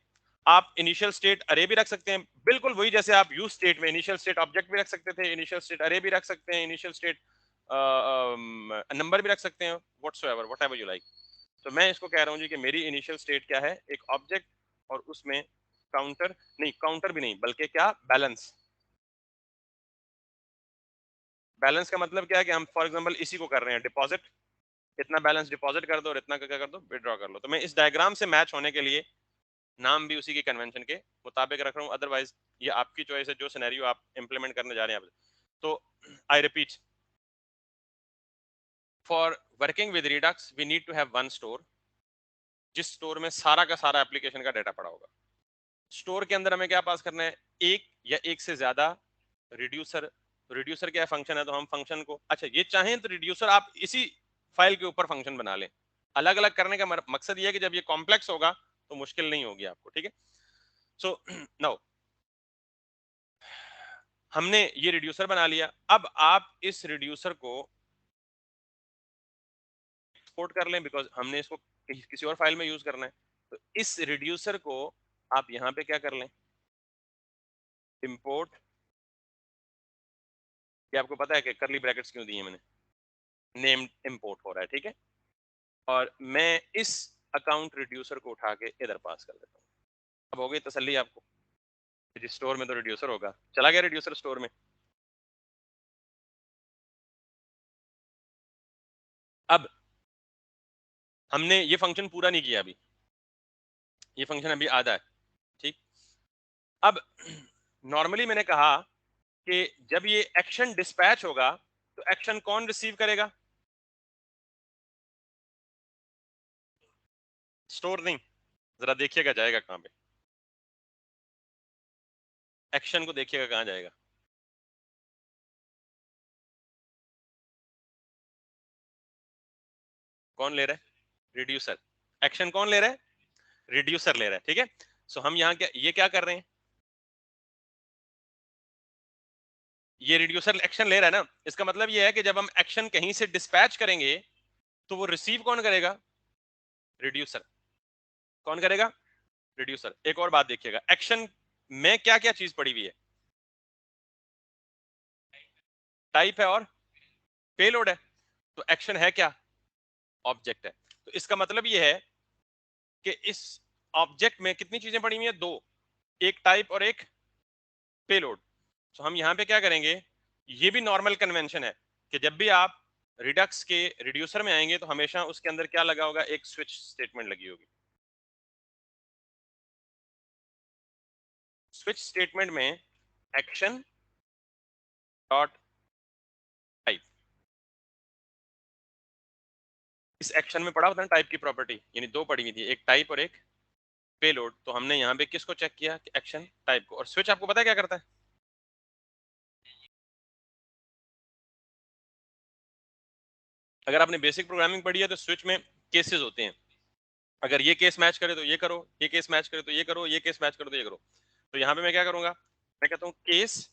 आप इनिशियल स्टेट अरे भी रख सकते हैं, बिल्कुल वही जैसे आप यूज स्टेट में इनिशियल स्टेट ऑब्जेक्ट भी रख सकते थे, इनिशियल स्टेट अरे भी रख सकते हैं, इनिशियल स्टेट नंबर भी रख सकते हैं, व्हाटएवर यू लाइक। तो मैं इसको कह रहा हूँ जी कि मेरी इनिशियल स्टेट क्या है, एक ऑब्जेक्ट, और उसमें काउंटर, नहीं काउंटर भी नहीं बल्कि क्या, बैलेंस। बैलेंस का मतलब क्या है कि हम फॉर एग्जांपल इसी को कर रहे हैं, डिपॉजिट, इतना बैलेंस डिपॉजिट कर दो और इतना क्या कर दो, विड्रॉ कर लो। तो मैं इस डायग्राम से मैच होने के लिए नाम भी उसी के कन्वेंशन के मुताबिक रख रहा हूं, अदरवाइज ये आपकी चॉइस है, जो सिनेरियो आप इंप्लीमेंट करने जा रहे हैं। तो I repeat, for working with Redux we need to have one store, जिस स्टोर में सारा का सारा एप्लीकेशन का डाटा पड़ा होगा। स्टोर के अंदर हमें क्या पास करना है, एक या एक से ज्यादा रिड्यूसर। रिड्यूसर क्या फंक्शन है, तो हम फंक्शन को, अच्छा ये चाहें तो रिड्यूसर आप इसी फाइल के ऊपर फंक्शन बना लें। अलग अलग करने का मकसद ये है कि जब ये कॉम्प्लेक्स होगा तो मुश्किल नहीं होगी आपको, ठीक है। सो नाउ हमने ये रिड्यूसर बना लिया। अब आप इस रिड्यूसर को एक्सपोर्ट कर लें, बिकॉज हमने इसको किसी और फाइल में यूज करना है। तो इस रिड्यूसर को आप यहां पे क्या कर लें, इंपोर्ट, ये आपको पता है कि करली ब्रैकेट्स क्यों दिए मैंने, नेम इंपोर्ट हो रहा है, ठीक है। और मैं इस अकाउंट रिड्यूसर को उठा के इधर पास कर देता हूँ। अब हो गई तसल्ली आपको, जिस स्टोर में तो रिड्यूसर होगा, चला गया रिड्यूसर स्टोर में। अब हमने ये फंक्शन पूरा नहीं किया अभी, ये फंक्शन अभी आधा है, ठीक। अब नॉर्मली मैंने कहा कि जब ये एक्शन डिस्पैच होगा तो एक्शन कौन रिसीव करेगा, स्टोर नहीं, जरा देखिएगा जाएगा कहाँ पे, एक्शन को देखिएगा कहाँ जाएगा। कौन ले रहा है? रिड्यूसर। एक्शन कौन ले रहा है? रिड्यूसर ले रहा है, ठीक है। सो हम यहाँ क्या, ये क्या कर रहे हैं, ये रिड्यूसर एक्शन ले रहा है ना, इसका मतलब ये है कि जब हम एक्शन कहीं से डिस्पैच करेंगे तो वो रिसीव कौन करेगा? रिड्यूसर। कौन करेगा? रिड्यूसर। एक और बात देखिएगा, एक्शन में क्या क्या चीज पड़ी हुई है? टाइप है और पेलोड है। तो एक्शन है क्या? ऑब्जेक्ट है। तो इसका मतलब ये है कि इस ऑब्जेक्ट में कितनी चीजें पड़ी हुई है? दो, एक टाइप और एक पेलोड। तो हम यहां पे क्या करेंगे, ये भी नॉर्मल कन्वेंशन है कि जब भी आप रिडक्स के रिड्यूसर में आएंगे तो हमेशा उसके अंदर क्या लगा होगा? एक स्विच स्टेटमेंट लगी होगी। स्विच स्टेटमेंट में एक्शन डॉट टाइप, इस एक्शन में पड़ा होता है टाइप की प्रॉपर्टी, यानी दो पड़ी हुई थी, एक टाइप और एक पेलोड। तो हमने यहाँ पे किसको चेक किया? एक्शन टाइप को। और स्विच आपको पता है क्या करता है? अगर आपने बेसिक प्रोग्रामिंग पढ़ी है तो स्विच में केसेस होते हैं, अगर ये केस मैच करे तो ये करो, ये केस मैच करे तो ये करो, ये केस मैच करे तो ये करो। तो यहाँ पे मैं क्या करूंगा, मैं कहता हूँ केस।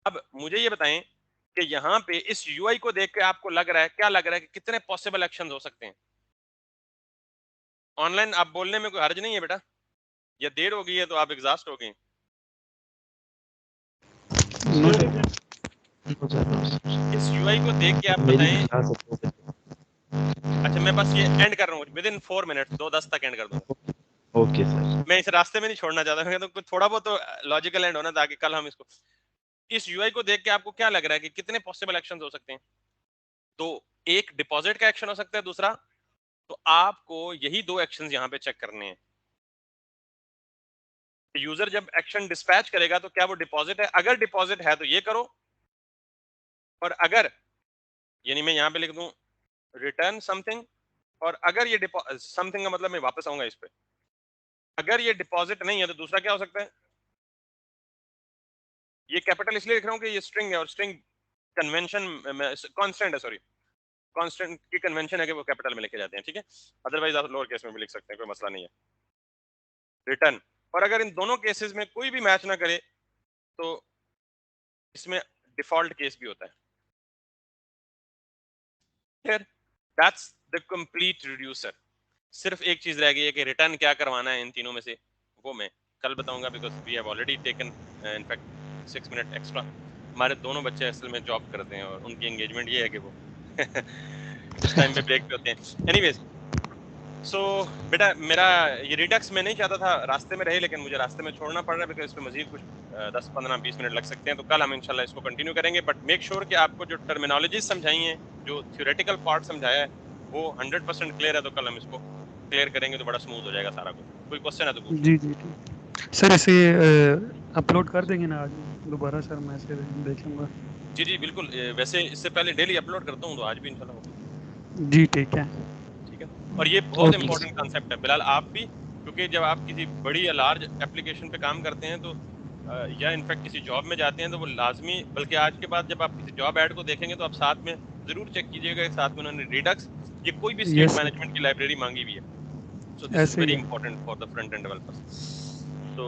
अब मुझे ये बताएं कि यहाँ पे इस यूआई को देख के आपको लग रहा है, क्या लग रहा है कि कितने पॉसिबल एक्शन हो सकते हैं? ऑनलाइन आप बोलने में कोई हर्ज नहीं है बेटा, या देर हो गई है तो आप एग्जॉस्ट हो गए? इस यूआई को देख के आप बताएं। अच्छा मैं बस ये एंड कर रहा हूँ, विद इन 4 मिनट, 2:10 तक एंड कर दूंगा। Okay sir. मैं इस रास्ते में नहीं छोड़ना चाहता, मैं तो कुछ थोड़ा बहुत तो लॉजिकल एंड होना ताकि कल हम इसको, इस यूआई को देख के आपको क्या लग रहा है कि कितने पॉसिबल एक्शंस हो सकते हैं? दो, एक डिपॉजिट का एक्शन हो सकता है, दूसरा, तो आपको यही दो एक्शंस यहाँ पे चेक करने हैं। यूजर जब एक्शन डिस्पैच करेगा तो क्या वो डिपॉजिट है? अगर डिपॉजिट है तो ये करो, और अगर, यानी मैं यहाँ पे लिख दूं रिटर्न समथिंग, और अगर ये समथिंग का मतलब मैं वापस आऊंगा इस पे, अगर ये डिपॉजिट नहीं है तो दूसरा क्या हो सकता है? ये कैपिटल इसलिए लिख रहा हूँ कि ये स्ट्रिंग है और स्ट्रिंग कन्वेंशन कांस्टेंट है, सॉरी, कांस्टेंट की कन्वेंशन है कि वो कैपिटल में लिखे जाते हैं, ठीक है। अदरवाइज आप लोअर केस में भी लिख सकते हैं, कोई मसला नहीं है। रिटर्न, और अगर इन दोनों केसेस में कोई भी मैच ना करे तो इसमें डिफॉल्ट केस भी होता है। फिर दैट्स द कंप्लीट रिड्यूसर। सिर्फ एक चीज रह गई है कि रिटर्न क्या करवाना है इन तीनों में से, वो मैं कल बताऊंगा, because we have already taken in fact 6 minute extra. हमारे दोनों बच्चे असल में जॉब करते हैं और उनकी एंगेजमेंट ये है कि वो इस टाइम पे ब्रेक पे होते हैं। एनीवेज, सो बेटा मेरा ये रिडक्स में नहीं चाहता था रास्ते में रहे, लेकिन मुझे रास्ते में छोड़ना पड़ रहा है बिकॉज इसमें मजीद कुछ 10-15-20 मिनट लग सकते हैं। तो कल हम इंशाल्लाह इसको कंटिन्यू करेंगे, बट मेक श्योर कि आपको जो टर्मिनोलॉजी समझाई है, जो थ्योरेटिकल पार्ट समझाया है, वो 100% क्लियर है। तो कल हम इसको क्लियर करेंगे तो बड़ा स्मूथ हो जाएगा सारा कुछ। कोई क्वेश्चन है तो पूछ। जी जी सर, इसे अपलोड कर देंगे ना आज दोबारा? सर मैं इसे देख लूँगा। जी जी बिल्कुल, वैसे इससे पहले डेली अपलोड करता हूँ तो आज भी इंशाल्लाह होगा। जी ठीक है। ठीक है, और ये बहुत इंपॉर्टेंट कॉन्सेप्ट है बिलाल, आप भी, क्योंकि जब आप किसी बड़ी या लार्ज एप्लीकेशन पे काम करते हैं तो या इनफैक्ट किसी जॉब में जाते हैं तो वो लाजमी, बल्कि आज के बाद जब आप किसी जॉब ऐड को देखेंगे तो आप साथ में जरूर चेक कीजिएगा, साथ में उन्होंने रिडक्स ये कोई भी स्टेट मैनेजमेंट की लाइब्रेरी मांगी हुई है। सो this is very important for the front end developers. तो